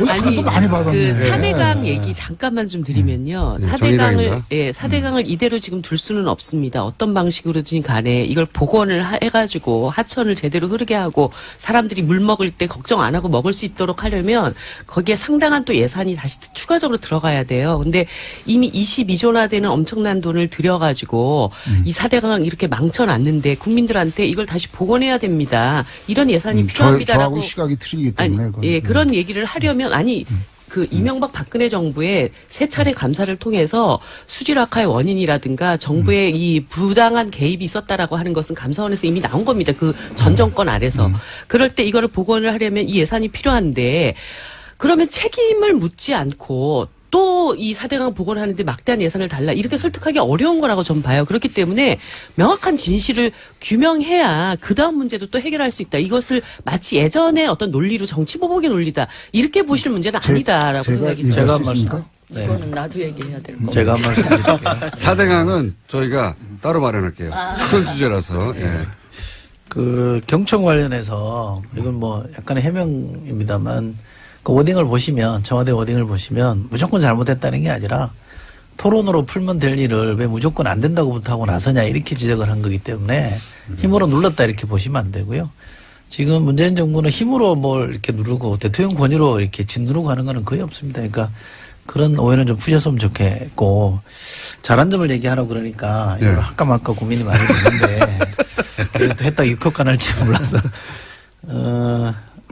상도 많이 받았네. 그 4대강 얘기 잠깐만 좀 드리면요. 네, 4대강을, 정의당입니다. 예, 4대강을 이대로 지금 둘 수는 없습니다. 어떤 방식으로든 간에 이걸 복원을 해가지고 하천을 제대로 흐르게 하고 사람들이 물 먹을 때 걱정 안 하고 먹을 수 있도록 하려면 거기에 상당한 또 예산이 다시 추가적으로 들어가야 돼요. 근데 이미 22조나 되는 엄청난 돈을 들여가지고 이 4대강 이렇게 망쳐놨는데 국민들한테 이걸 다시 복원해야 됩니다. 이런 예산이 필요합니다라고. 저하고 시각이 틀리기 때문에. 예, 그런 얘기를 하려면, 그 이명박 박근혜 정부의 세 차례 감사를 통해서 수질 악화의 원인이라든가 정부의 이 부당한 개입이 있었다라고 하는 것은 감사원에서 이미 나온 겁니다. 그 전 정권 아래서. 그럴 때 이거를 복원을 하려면 이 예산이 필요한데, 그러면 책임을 묻지 않고 또 이 4대강 복원하는데 막대한 예산을 달라, 이렇게 설득하기 어려운 거라고 전 봐요. 그렇기 때문에 명확한 진실을 규명해야 그 다음 문제도 또 해결할 수 있다. 이것을 마치 예전의 어떤 논리로 정치보복의 논리다, 이렇게 보실 문제는 아니다라고 생각이 들어요. 제가 한 말씀. 네. 이거는 나도 얘기해야 될 거. 제가 한 말씀 드릴게요. 4대강은 저희가 따로 마련할게요. 큰 주제라서. 예. 그 경총 관련해서 이건 뭐 약간의 해명입니다만, 그 워딩을 보시면, 청와대 워딩을 보시면 무조건 잘못했다는 게 아니라 토론으로 풀면 될 일을 왜 무조건 안 된다고부터 하고 나서냐, 이렇게 지적을 한 거기 때문에 힘으로 눌렀다, 이렇게 보시면 안 되고요. 지금 문재인 정부는 힘으로 뭘 이렇게 누르고 대통령 권위로 이렇게 짓누르고 하는 거는 거의 없습니다. 그러니까 그런 오해는 좀 푸셨으면 좋겠고, 잘한 점을 얘기하라고 그러니까 네. 이걸 할까 말까 고민이 많이 되는데 그래도 했다 입국간 할지 몰라서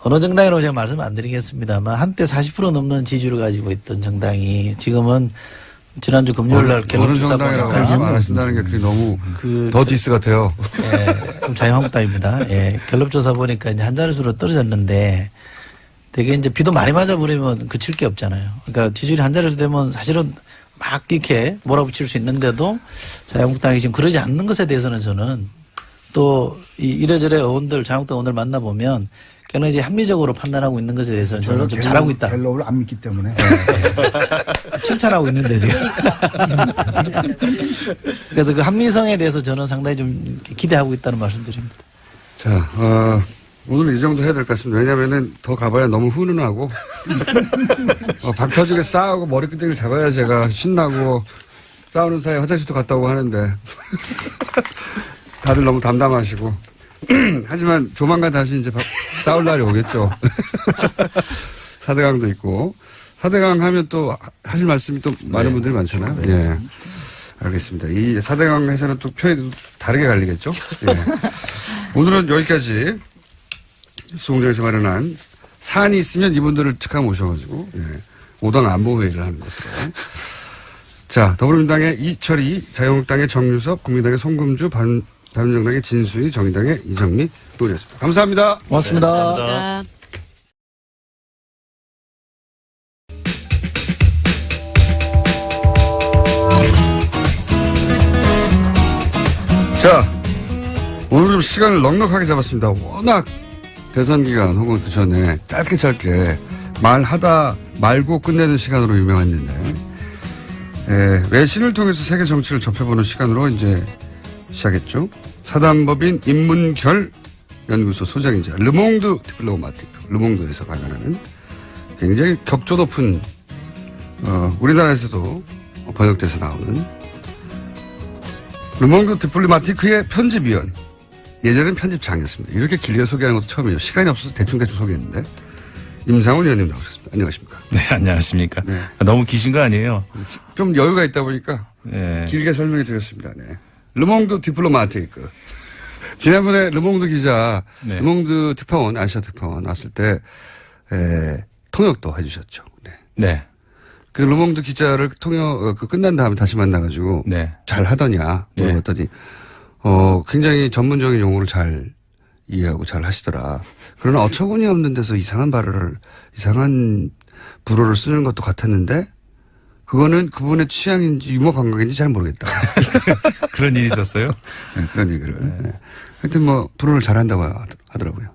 어느 정당이라고 제가 말씀 안 드리겠습니다만, 한때 40% 넘는 지지율을 가지고 있던 정당이 지금은 지난주 금요일 날 갤럽 어느 조사 정당이라고 보니까 말하신다는 게 그게 너무 더 디스 같아요. 예, 자유한국당입니다. 예, 갤럽 조사 보니까 이제 한 자릿수로 떨어졌는데, 되게 이제 비도 많이 맞아버리면 그칠 게 없잖아요. 그러니까 지지율이 한 자릿수 되면 사실은 막 이렇게 몰아붙일 수 있는데도 자유한국당이 지금 그러지 않는 것에 대해서는 저는 또 이래저래 의원들, 자유한국당 의원들 만나보면 걔는 이제 합리적으로 판단하고 있는 것에 대해서는 저는 좀 잘하고 있다. 갤럽을 안 믿기 때문에. 칭찬하고 있는데 지금. 그래서 그 합리성에 대해서 저는 상당히 좀 기대하고 있다는 말씀드립니다. 자, 오늘 이 정도 해야 될 것 같습니다. 왜냐면은 더 가봐야 너무 훈훈하고, 박터지게 싸우고 머리끄댕이를 잡아야 제가 신나고, 싸우는 사이에 화장실도 갔다 오고 하는데, 다들 너무 담담하시고. 하지만 조만간 다시 이제 싸울 날이 오겠죠. 4대강도 있고. 4대강 하면 또 하실 말씀이 또 많은 분들이 많잖아요. 네. 예. 알겠습니다. 이 4대강에서는 또 표현이 다르게 갈리겠죠. 예. 오늘은 여기까지 수공장에서 마련한 사안이 있으면 이분들을 즉각 모셔가지고, 예. 5당 안보회의를 하는 것으로. 자, 더불어민주당의 이철희, 자유한국당의 정유섭, 국민당의 송금주, 바른정당의 진수희, 정의당의 이정미 의원이었습니다. 감사합니다. 고맙습니다. 감사합니다. 자, 오늘 좀 시간을 넉넉하게 잡았습니다. 워낙 대선 기간 혹은 그 전에 짧게 말하다 말고 끝내는 시간으로 유명했는데 외신을 통해서 세계 정치를 접해보는 시간으로 이제 시작했죠. 사단법인 인문결 연구소 소장이자 르몽드 디플로마티크, 르몽드에서 발간하는 굉장히 격조 높은 우리나라에서도 번역돼서 나오는 르몽드 디플로마티크의 편집위원, 예전엔 편집장이었습니다. 이렇게 길게 소개하는 것도 처음이에요. 시간이 없어서 대충 소개했는데 임상훈 의원님 나오셨습니다. 안녕하십니까? 네, 안녕하십니까? 네. 너무 기신 거 아니에요? 좀 여유가 있다 보니까 네. 길게 설명해 드렸습니다. 네. 르몽드 디플로마티크. 지난번에 르몽드 기자, 네. 르몽드 특파원, 아시아 특파원 왔을 때 통역도 해주셨죠. 네. 네. 그 르몽드 기자를 끝난 다음에 다시 만나가지고 네. 잘 하더냐 물어봤더니 굉장히 전문적인 용어를 잘 이해하고 잘 하시더라. 그러나 어처구니 없는 데서 이상한 불어를 쓰는 것도 같았는데 그거는 그분의 취향인지 유머 감각인지 잘 모르겠다. 그런 일이 있었어요? 네, 그런 얘기를. 네. 하여튼 뭐 불어를 잘한다고 하더라고요.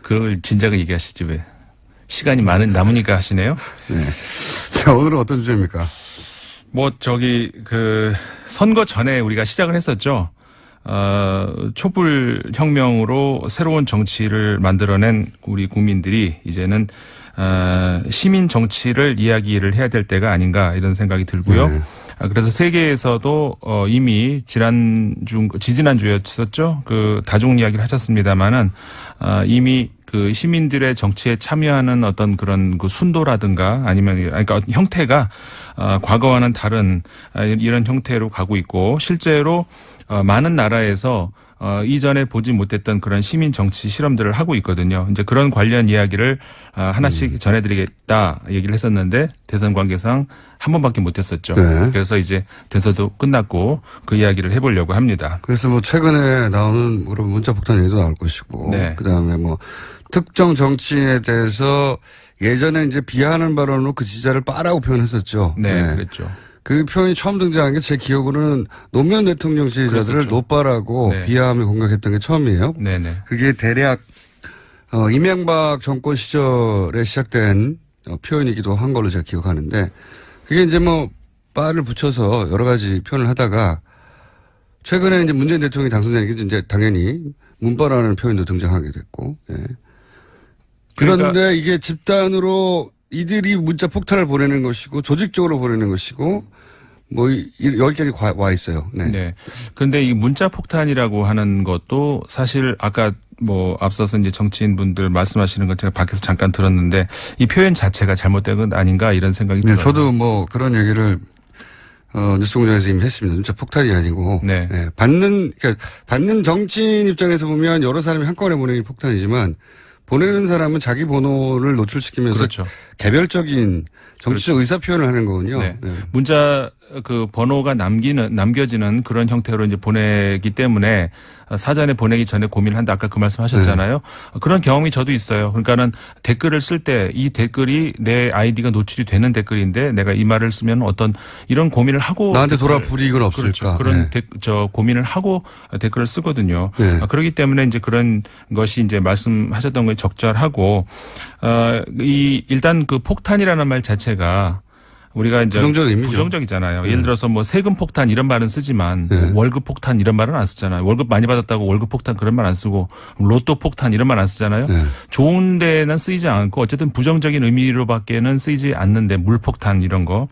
그걸 진작에 얘기하시지 왜? 시간이 남으니까 하시네요? 네. 자, 오늘은 어떤 주제입니까? 선거 전에 우리가 시작을 했었죠. 촛불 혁명으로 새로운 정치를 만들어낸 우리 국민들이 이제는 시민 정치를 이야기를 해야 될 때가 아닌가 이런 생각이 들고요. 네. 그래서 세계에서도 이미 지지난주였었죠. 그 다중 이야기를 하셨습니다마는 이미 그 시민들의 정치에 참여하는 어떤 그런 그 순도라든가 그러니까 형태가 과거와는 다른 이런 형태로 가고 있고 실제로 많은 나라에서 이전에 보지 못했던 그런 시민 정치 실험들을 하고 있거든요. 이제 그런 관련 이야기를 하나씩 전해드리겠다 얘기를 했었는데 대선 관계상 한 번밖에 못했었죠. 네. 그래서 이제 대선도 끝났고 그 이야기를 해보려고 합니다. 그래서 뭐 최근에 나오는 그런 문자 폭탄 얘기도 나올 것이고, 네. 그다음에 뭐 특정 정치인에 대해서 예전에 이제 비하하는 발언으로 그 지지자를 빠라고 표현했었죠. 네, 그랬죠. 그 표현이 처음 등장한 게 제 기억으로는 노무현 대통령 지지자들을 그랬었죠. 노빠라고 네. 비하하며 공격했던 게 처음이에요. 네네. 그게 대략 이명박 정권 시절에 시작된 표현이기도 한 걸로 제가 기억하는데 그게 이제 뭐 빠를 붙여서 여러 가지 표현을 하다가 최근에 이제 문재인 대통령이 당선되니까 이제 당연히 문빠라는 표현도 등장하게 됐고. 예. 그런데 그러니까 이게 집단으로 이들이 문자 폭탄을 보내는 것이고 조직적으로 보내는 것이고 뭐 여기까지 와 있어요. 네. 네. 그런데 이 문자 폭탄이라고 하는 것도 사실 아까 뭐 앞서서 이제 정치인분들 말씀하시는 것 제가 밖에서 잠깐 들었는데 이 표현 자체가 잘못된 건 아닌가 이런 생각이 들어요. 저도 뭐 그런 얘기를 뉴스공장에서 이미 했습니다. 문자 폭탄이 아니고 네. 네. 받는 정치인 입장에서 보면 여러 사람이 한꺼번에 보내는 폭탄이지만 보내는 사람은 자기 번호를 노출시키면서 그렇죠. 개별적인 정치적 의사 표현을 하는 거군요. 네. 네. 문자 그 번호가 남겨지는 그런 형태로 이제 보내기 때문에 사전에 보내기 전에 고민을 한다. 아까 그 말씀 하셨잖아요. 네. 그런 경험이 저도 있어요. 그러니까는 댓글을 쓸 때 이 댓글이 내 아이디가 노출이 되는 댓글인데 내가 이 말을 쓰면 어떤 이런 고민을 하고 나한테 돌아 불이익은 없을까. 그렇죠. 그런 네. 고민을 하고 댓글을 쓰거든요. 네. 그렇기 때문에 이제 그런 것이 이제 말씀하셨던 게 적절하고 일단 그 폭탄이라는 말 자체가 우리가 이제 부정적이잖아요. 네. 예를 들어서 뭐 세금 폭탄 이런 말은 쓰지만 네. 월급 폭탄 이런 말은 안 쓰잖아요. 월급 많이 받았다고 월급 폭탄 그런 말 안 쓰고 로또 폭탄 이런 말 안 쓰잖아요. 네. 좋은 데는 쓰이지 않고 어쨌든 부정적인 의미로밖에는 쓰이지 않는데 물폭탄 이런 거.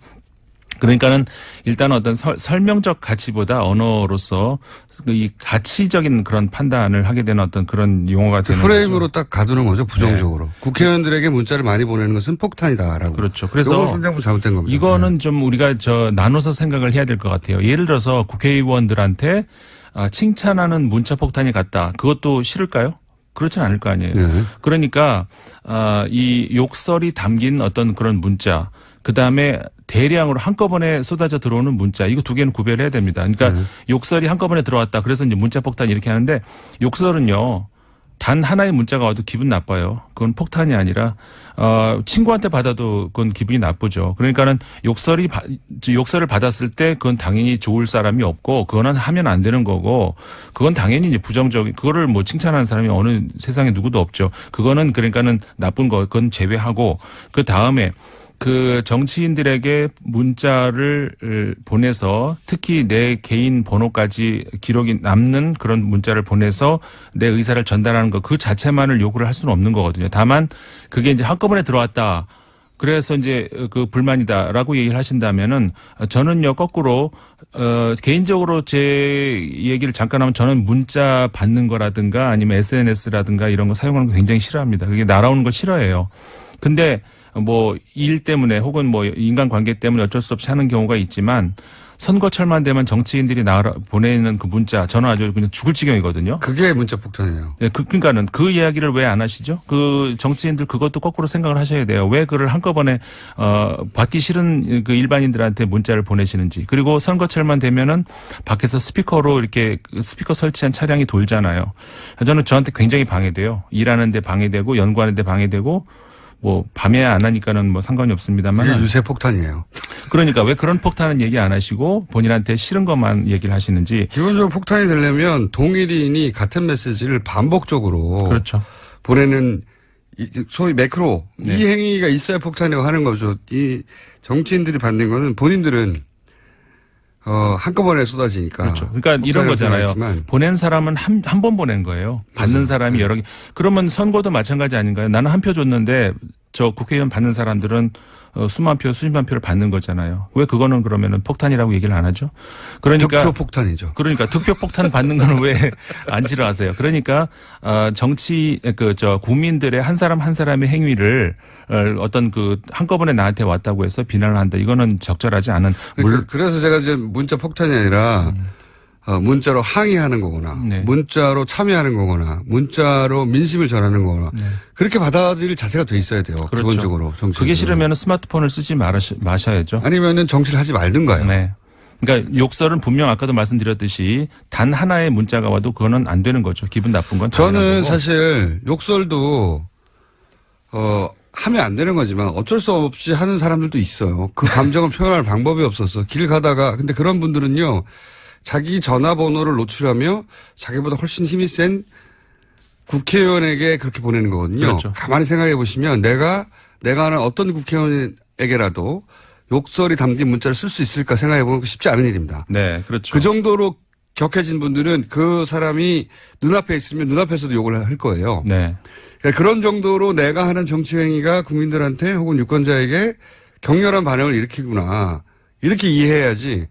그러니까는 일단 어떤 설명적 가치보다 언어로서 이 가치적인 그런 판단을 하게 되는 어떤 그런 용어가 되는 프레임으로 거죠. 딱 가두는 거죠. 부정적으로. 네. 국회의원들에게 문자를 많이 보내는 것은 폭탄이다라고. 그렇죠. 그래서 이건 잘못된 겁니다. 이거는 좀 우리가 나눠서 생각을 해야 될 것 같아요. 예를 들어서 국회의원들한테 칭찬하는 문자 폭탄이 갔다. 그것도 싫을까요? 그렇진 않을 거 아니에요. 네. 그러니까 이 욕설이 담긴 어떤 그런 문자, 그 다음에 대량으로 한꺼번에 쏟아져 들어오는 문자, 이거 두 개는 구별해야 됩니다. 그러니까 욕설이 한꺼번에 들어왔다. 그래서 이제 문자 폭탄 이렇게 하는데 욕설은요 단 하나의 문자가 와도 기분 나빠요. 그건 폭탄이 아니라 친구한테 받아도 그건 기분이 나쁘죠. 그러니까는 욕설을 받았을 때 그건 당연히 좋을 사람이 없고 그거는 하면 안 되는 거고 그건 당연히 이제 부정적인 그거를 뭐 칭찬하는 사람이 어느 세상에 누구도 없죠. 그거는 그러니까는 나쁜 거 그건 제외하고 그 다음에 그 정치인들에게 문자를 보내서 특히 내 개인 번호까지 기록이 남는 그런 문자를 보내서 내 의사를 전달하는 거 그 자체만을 요구를 할 수는 없는 거거든요. 다만 그게 이제 한꺼번에 들어왔다. 그래서 이제 그 불만이다라고 얘기를 하신다면은 저는요 거꾸로 개인적으로 제 얘기를 잠깐 하면 저는 문자 받는 거라든가 아니면 SNS라든가 이런 거 사용하는 거 굉장히 싫어합니다. 그게 날아오는 거 싫어해요. 근데 뭐 일 때문에 혹은 뭐 인간관계 때문에 어쩔 수 없이 하는 경우가 있지만 선거철만 되면 정치인들이 보내는 그 문자 저는 아주 그냥 죽을 지경이거든요. 그게 문자 폭탄이에요. 네, 그러니까는 그 이야기를 왜 안 하시죠? 그 정치인들 그것도 거꾸로 생각을 하셔야 돼요. 왜 그를 한꺼번에 받기 싫은 그 일반인들한테 문자를 보내시는지. 그리고 선거철만 되면은 밖에서 스피커로 이렇게 스피커 설치한 차량이 돌잖아요. 저는 저한테 굉장히 방해돼요. 일하는데 방해되고 연구하는데 방해되고 뭐 밤에 안 하니까는 뭐 상관이 없습니다만 그게 유세 폭탄이에요. 그러니까 왜 그런 폭탄은 얘기 안 하시고 본인한테 싫은 것만 얘기를 하시는지. 기본적으로 폭탄이 되려면 동일인이 같은 메시지를 반복적으로 그렇죠. 보내는 소위 매크로 네. 이 행위가 있어야 폭탄이라고 하는 거죠. 이 정치인들이 받는 거는 본인들은 한꺼번에 쏟아지니까. 그렇죠. 그러니까 이런 거잖아요. 보낸 사람은 한 번 보낸 거예요. 받는 사람이 여러 개. 그러면 선거도 마찬가지 아닌가요? 나는 한 표 줬는데 저 국회의원 받는 사람들은 수만 표, 수십만 표를 받는 거잖아요. 왜 그거는 그러면은 폭탄이라고 얘기를 안 하죠? 그러니까 득표 폭탄이죠. 그러니까 득표 폭탄 받는 거는 왜 안 싫어하세요? 그러니까 국민들의 한 사람 한 사람의 행위를 어떤 그 한꺼번에 나한테 왔다고 해서 비난을 한다. 이거는 적절하지 않은. 그래서 제가 이제 문자 폭탄이 아니라 문자로 항의하는 거거나 네. 문자로 참여하는 거거나 문자로 민심을 전하는 거거나 네. 그렇게 받아들일 자세가 돼 있어야 돼요. 그렇죠. 기본적으로 정치. 그게 싫으면 스마트폰을 쓰지 마셔야죠. 아니면은 정치를 하지 말든가요. 네. 그러니까 욕설은 분명 아까도 말씀드렸듯이 단 하나의 문자가 와도 그거는 안 되는 거죠. 기분 나쁜 건 당연한 저는 거고. 사실 욕설도 하면 안 되는 거지만 어쩔 수 없이 하는 사람들도 있어요. 그 감정을 표현할 방법이 없어서 길 가다가 근데 그런 분들은요. 자기 전화번호를 노출하며 자기보다 훨씬 힘이 센 국회의원에게 그렇게 보내는 거거든요. 그렇죠. 가만히 생각해 보시면 내가 아는 어떤 국회의원에게라도 욕설이 담긴 문자를 쓸 수 있을까 생각해 보면 쉽지 않은 일입니다. 네, 그렇죠. 그 정도로 격해진 분들은 그 사람이 눈앞에 있으면 눈앞에서도 욕을 할 거예요. 네. 그러니까 그런 정도로 내가 하는 정치 행위가 국민들한테 혹은 유권자에게 격렬한 반응을 일으키구나. 이렇게 이해해야지.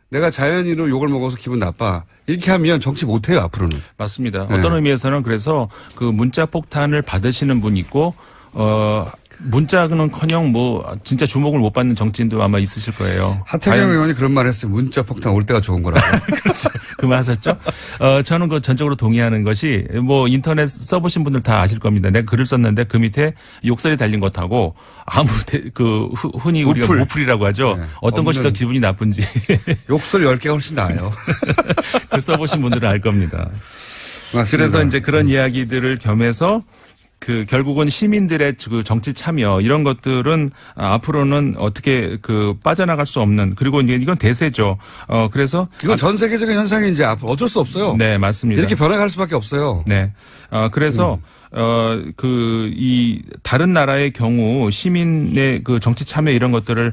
내가 자연인으로 욕을 먹어서 기분 나빠. 이렇게 하면 정치 못해요, 앞으로는. 맞습니다. 네. 어떤 의미에서는 그래서 그 문자 폭탄을 받으시는 분 있고, 문자는커녕 뭐 진짜 주목을 못 받는 정치인도 아마 있으실 거예요. 하태경 의원이 그런 말 했어요. 문자 폭탄 올 때가 좋은 거라고. 그렇죠. 그 말 하셨죠? 저는 그 전적으로 동의하는 것이 뭐 인터넷 써보신 분들 다 아실 겁니다. 내가 글을 썼는데 그 밑에 욕설이 달린 것하고 흔히 우리가 모플이라고 하죠. 네. 어떤 것이 더 기분이 나쁜지. 욕설 10개가 훨씬 나아요. 그 써보신 분들은 알 겁니다. 맞습니다. 그래서 이제 그런 이야기들을 겸해서 그 결국은 시민들의 그 정치 참여 이런 것들은 앞으로는 어떻게 그 빠져나갈 수 없는 그리고 이제 이건 대세죠. 그래서 이건 전 세계적인 현상이 이제 앞으로 어쩔 수 없어요. 네, 맞습니다. 이렇게 변해갈 수밖에 없어요. 네. 그래서 이 다른 나라의 경우 시민의 그 정치 참여 이런 것들을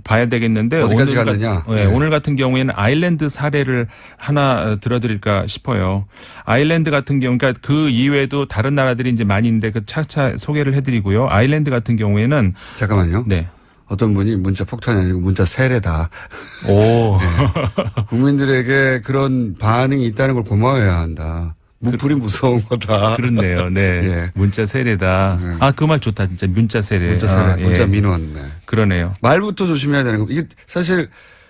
봐야 되겠는데 어디까지 갔느냐. 네. 오늘 같은 경우에는 아일랜드 사례를 하나 들어드릴까 싶어요. 아일랜드 같은 경우 그러니까 그 이외에도 다른 나라들이 이제 많이 있는데 그 차차 소개를 해드리고요. 아일랜드 같은 경우에는 잠깐만요. 네. 어떤 분이 문자 폭탄이 아니고 문자 세례다. 오. 네. 국민들에게 그런 반응이 있다는 걸 고마워해야 한다. 무풀이 무서운 거다. 그렇네요. 네. 예. 문자 세례다. 네. 그 말 좋다. 진짜 문자 세례. 문자 세례. 문자 예. 민원. 네. 그러네요. 말부터 조심해야 되는 겁니다. 이게 사실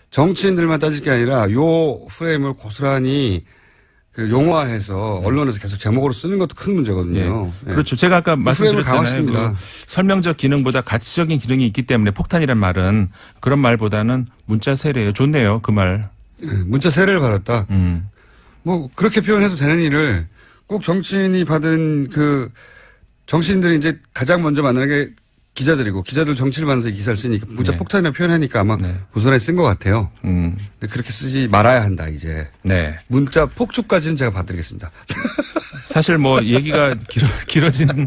정치인들만 따질 게 아니라 요 프레임을 고스란히 그 용화해서 언론에서 계속 제목으로 쓰는 것도 큰 문제거든요. 네. 그렇죠. 제가 아까 말씀드렸잖아요. 강화시킵니다. 설명적 기능보다 가치적인 기능이 있기 때문에 폭탄이란 말은 그런 말보다는 문자 세례예요. 좋네요. 그 말. 네. 문자 세례를 받았다. 뭐 그렇게 표현해도 되는 일을 꼭 정치인이 받은 그 정치인들이 이제 가장 먼저 만나는 게 기자들이고 기자들 정치를 만나서 기사를 쓰니까 문자 네. 폭탄이라고 표현하니까 아마 네. 고스란히 쓴 것 같아요. 근데 그렇게 쓰지 말아야 한다 이제. 네. 문자 폭주까지는 제가 봐드리겠습니다. 사실 뭐 얘기가 길어진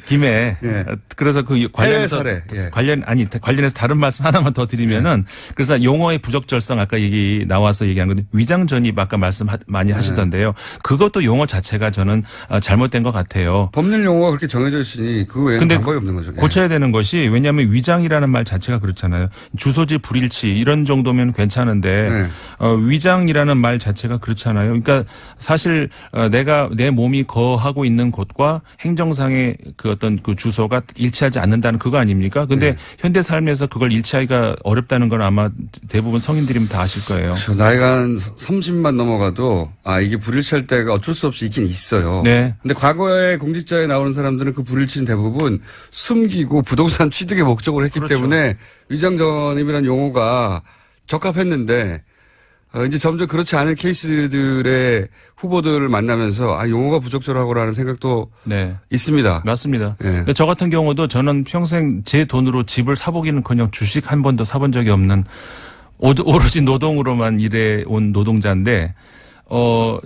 김에 예. 그래서 그 관련해서 해외 사례, 예. 관련해서 다른 말씀 하나만 더 드리면은 그래서 용어의 부적절성 아까 얘기 나와서 얘기한 건데 위장 전입 아까 말씀 많이 하시던데요. 그것도 용어 자체가 저는 잘못된 것 같아요. 법률 용어가 그렇게 정해져 있으니 그 외에는 근데 방법이 없는 거죠. 예. 고쳐야 되는 것이 왜냐하면 위장이라는 말 자체가 그렇잖아요. 주소지 불일치 이런 정도면 괜찮은데 네. 위장이라는 말 자체가 그렇잖아요. 그러니까 사실 내가 내 몸이 거하고 있는 곳과 행정상의 그 어떤 그 주소가 일치하지 않는다는 그거 아닙니까? 근데 현대 삶에서 그걸 일치하기가 어렵다는 건 아마 대부분 성인들이면 다 아실 거예요. 그렇죠. 나이가 한 30만 넘어가도 이게 불일치할 때가 어쩔 수 없이 있긴 있어요. 네. 근데 과거에 공직자에 나오는 사람들은 그 불일치는 대부분 숨기고 부동산 취득의 목적으로 했기 그렇죠. 때문에 위장전입이라는 용어가 적합했는데 이제 점점 그렇지 않은 케이스들의 후보들을 만나면서 용어가 부적절하고라는 생각도 네. 맞습니다. 있습니다. 예. 저 같은 경우도 저는 평생 제 돈으로 집을 사보기는커녕 주식 한 번도 사본 적이 없는 오로지 노동으로만 일해온 노동자인데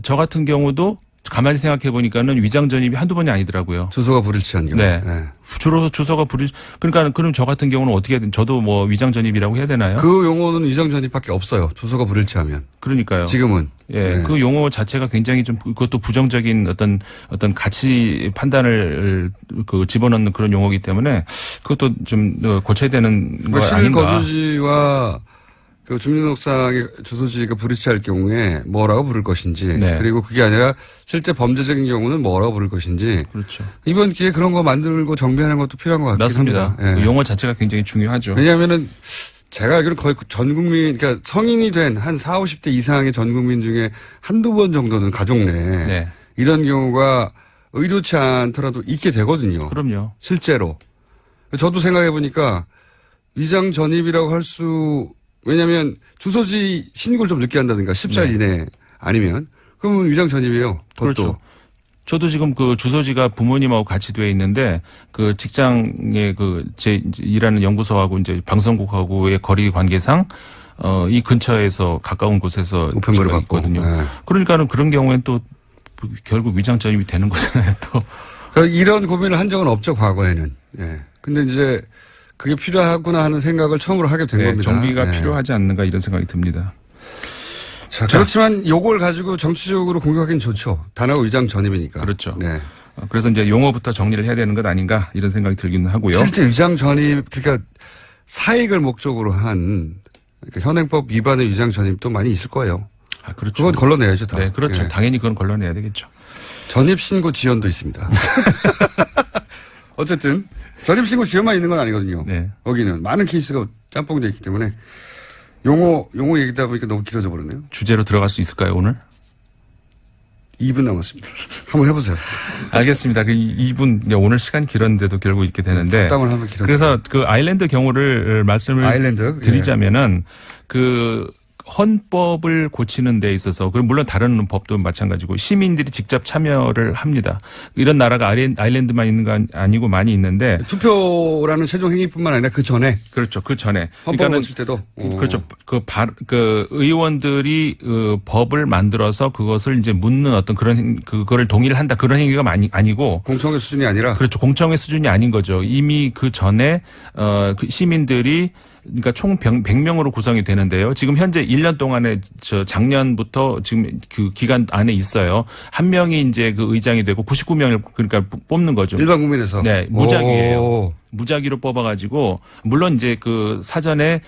저 같은 경우도 가만히 생각해 보니까는 위장 전입이 한두 번이 아니더라고요. 주소가 불일치한 경우. 네. 예. 주로 주소가 그러니까 그럼 저 같은 경우는 어떻게 해야 저도 뭐 위장 전입이라고 해야 되나요? 그 용어는 위장전입밖에 없어요. 주소가 불일치하면. 그러니까요. 지금은. 예, 네. 그 용어 자체가 굉장히 좀 그것도 부정적인 어떤 가치 판단을 그 집어넣는 그런 용어이기 때문에 그것도 좀 고쳐야 되는 거 아닌가. 실거주지와 그 주민등록상의 주소지가 불일치할 경우에 뭐라고 부를 것인지 네. 그리고 그게 아니라 실제 범죄적인 경우는 뭐라고 부를 것인지 그렇죠. 이번 기회에 그런 거 만들고 정비하는 것도 필요한 것 같긴 맞습니다. 합니다. 예. 그 용어 자체가 굉장히 중요하죠. 왜냐하면은 제가 알기로는 거의 전 국민 그러니까 성인이 된 한 40, 50대 이상의 전 국민 중에 한두 번 정도는 가족 내에 네. 이런 경우가 의도치 않더라도 있게 되거든요. 그럼요. 실제로. 저도 생각해 보니까 위장 전입이라고 할 수 왜냐하면 주소지 신고를 좀 늦게 한다든가 14일 네. 이내 아니면 그러면 위장 전입이에요. 그것도. 그렇죠. 저도 지금 그 주소지가 부모님하고 같이 돼 있는데 그 직장에 그 제 일하는 연구소하고 이제 방송국하고의 거리 관계상 이 근처에서 가까운 곳에서 우편물을 제가 받고. 있거든요. 네. 그러니까는 그런 경우엔 또 결국 위장 전입이 되는 거잖아요. 또. 그러니까 이런 고민을 한 적은 없죠, 과거에는. 예. 근데 이제 그게 필요하구나 하는 생각을 처음으로 하게 된 겁니다. 정비가 예. 필요하지 않는가 이런 생각이 듭니다. 자, 그렇지만 요걸 가지고 정치적으로 공격하기는 좋죠. 단어 위장 전입이니까. 그렇죠. 네. 그래서 이제 용어부터 정리를 해야 되는 것 아닌가 이런 생각이 들기는 하고요. 실제 위장 전입, 그러니까 사익을 목적으로 한 그러니까 현행법 위반의 위장 전입도 많이 있을 거예요. 그렇죠. 그건 걸러내야죠, 다. 네, 그렇죠. 예. 당연히 그건 걸러내야 되겠죠. 전입 신고 지연도 있습니다. 어쨌든 전입 신고 지연만 있는 건 아니거든요. 네. 여기는 많은 케이스가 짬뽕되어 있기 때문에 용어 얘기다 보니까 너무 길어져 버렸네요. 주제로 들어갈 수 있을까요, 오늘? 2분 남았습니다. 한번 해보세요. 알겠습니다. 그 2분, 오늘 시간 길었는데도 결국 있게 되는데. 잡담을 하면 길어져. 그래서 그 아일랜드 경우를 말씀을 아일랜드? 드리자면은 그 헌법을 고치는 데 있어서 그리고 물론 다른 법도 마찬가지고 시민들이 직접 참여를 합니다. 이런 나라가 아일랜드만 있는 건 아니고 많이 있는데 투표라는 최종 행위뿐만 아니라 그 전에 그렇죠. 그 전에 헌법을 고칠 때도 그렇죠. 그 의원들이 법을 만들어서 그것을 이제 묻는 어떤 그런 그거를 동의를 한다 그런 행위가 아니고 공청회 수준이 아니라 그렇죠. 공청회 수준이 아닌 거죠. 이미 그 전에 그 시민들이 그러니까 총 100명으로 구성이 되는데요. 지금 현재 1년 동안에 작년부터 지금 그 기간 안에 있어요. 한 명이 이제 그 의장이 되고 99명을 그러니까 뽑는 거죠. 일반 국민에서. 네, 무작위예요. 무작위로 뽑아가지고 물론 이제 그 사전에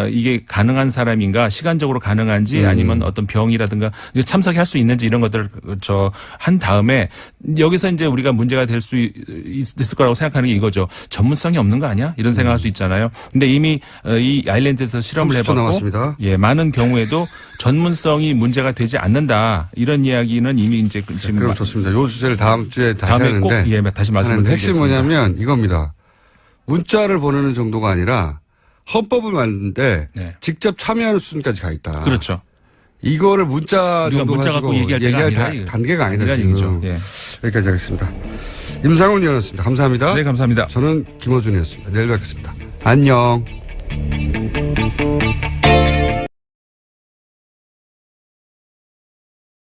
이게 가능한 사람인가 시간적으로 가능한지 아니면 어떤 병이라든가 참석할 수 있는지 이런 것들을 한 다음에 여기서 이제 우리가 문제가 될 수 있을 거라고 생각하는 게 이거죠. 전문성이 없는 거 아니야? 이런 생각할 수 있잖아요. 근데 이미 이 아일랜드에서 실험을 30초 해봤고 남았습니다. 예, 많은 경우에도 전문성이 문제가 되지 않는다 이런 이야기는 이미 이제 지금 그럼 좋습니다. 요 주제를 다음 주에 다시 다음에 하는데 꼭 예, 다시 말씀을 핵심 드리겠습니다. 뭐냐면 이겁니다. 문자를 보내는 정도가 아니라 헌법을 만드는데 네. 직접 참여하는 수준까지 가 있다. 그렇죠. 이거를 문자 우리가 정도 문자 가지고 갖고 얘기할 때가 아니다, 이거. 단계가 아니다. 아니라 지금. 얘기죠. 예. 여기까지 하겠습니다. 임상훈 의원이었습니다. 감사합니다. 네, 감사합니다. 저는 김어준이었습니다. 내일 뵙겠습니다. 안녕.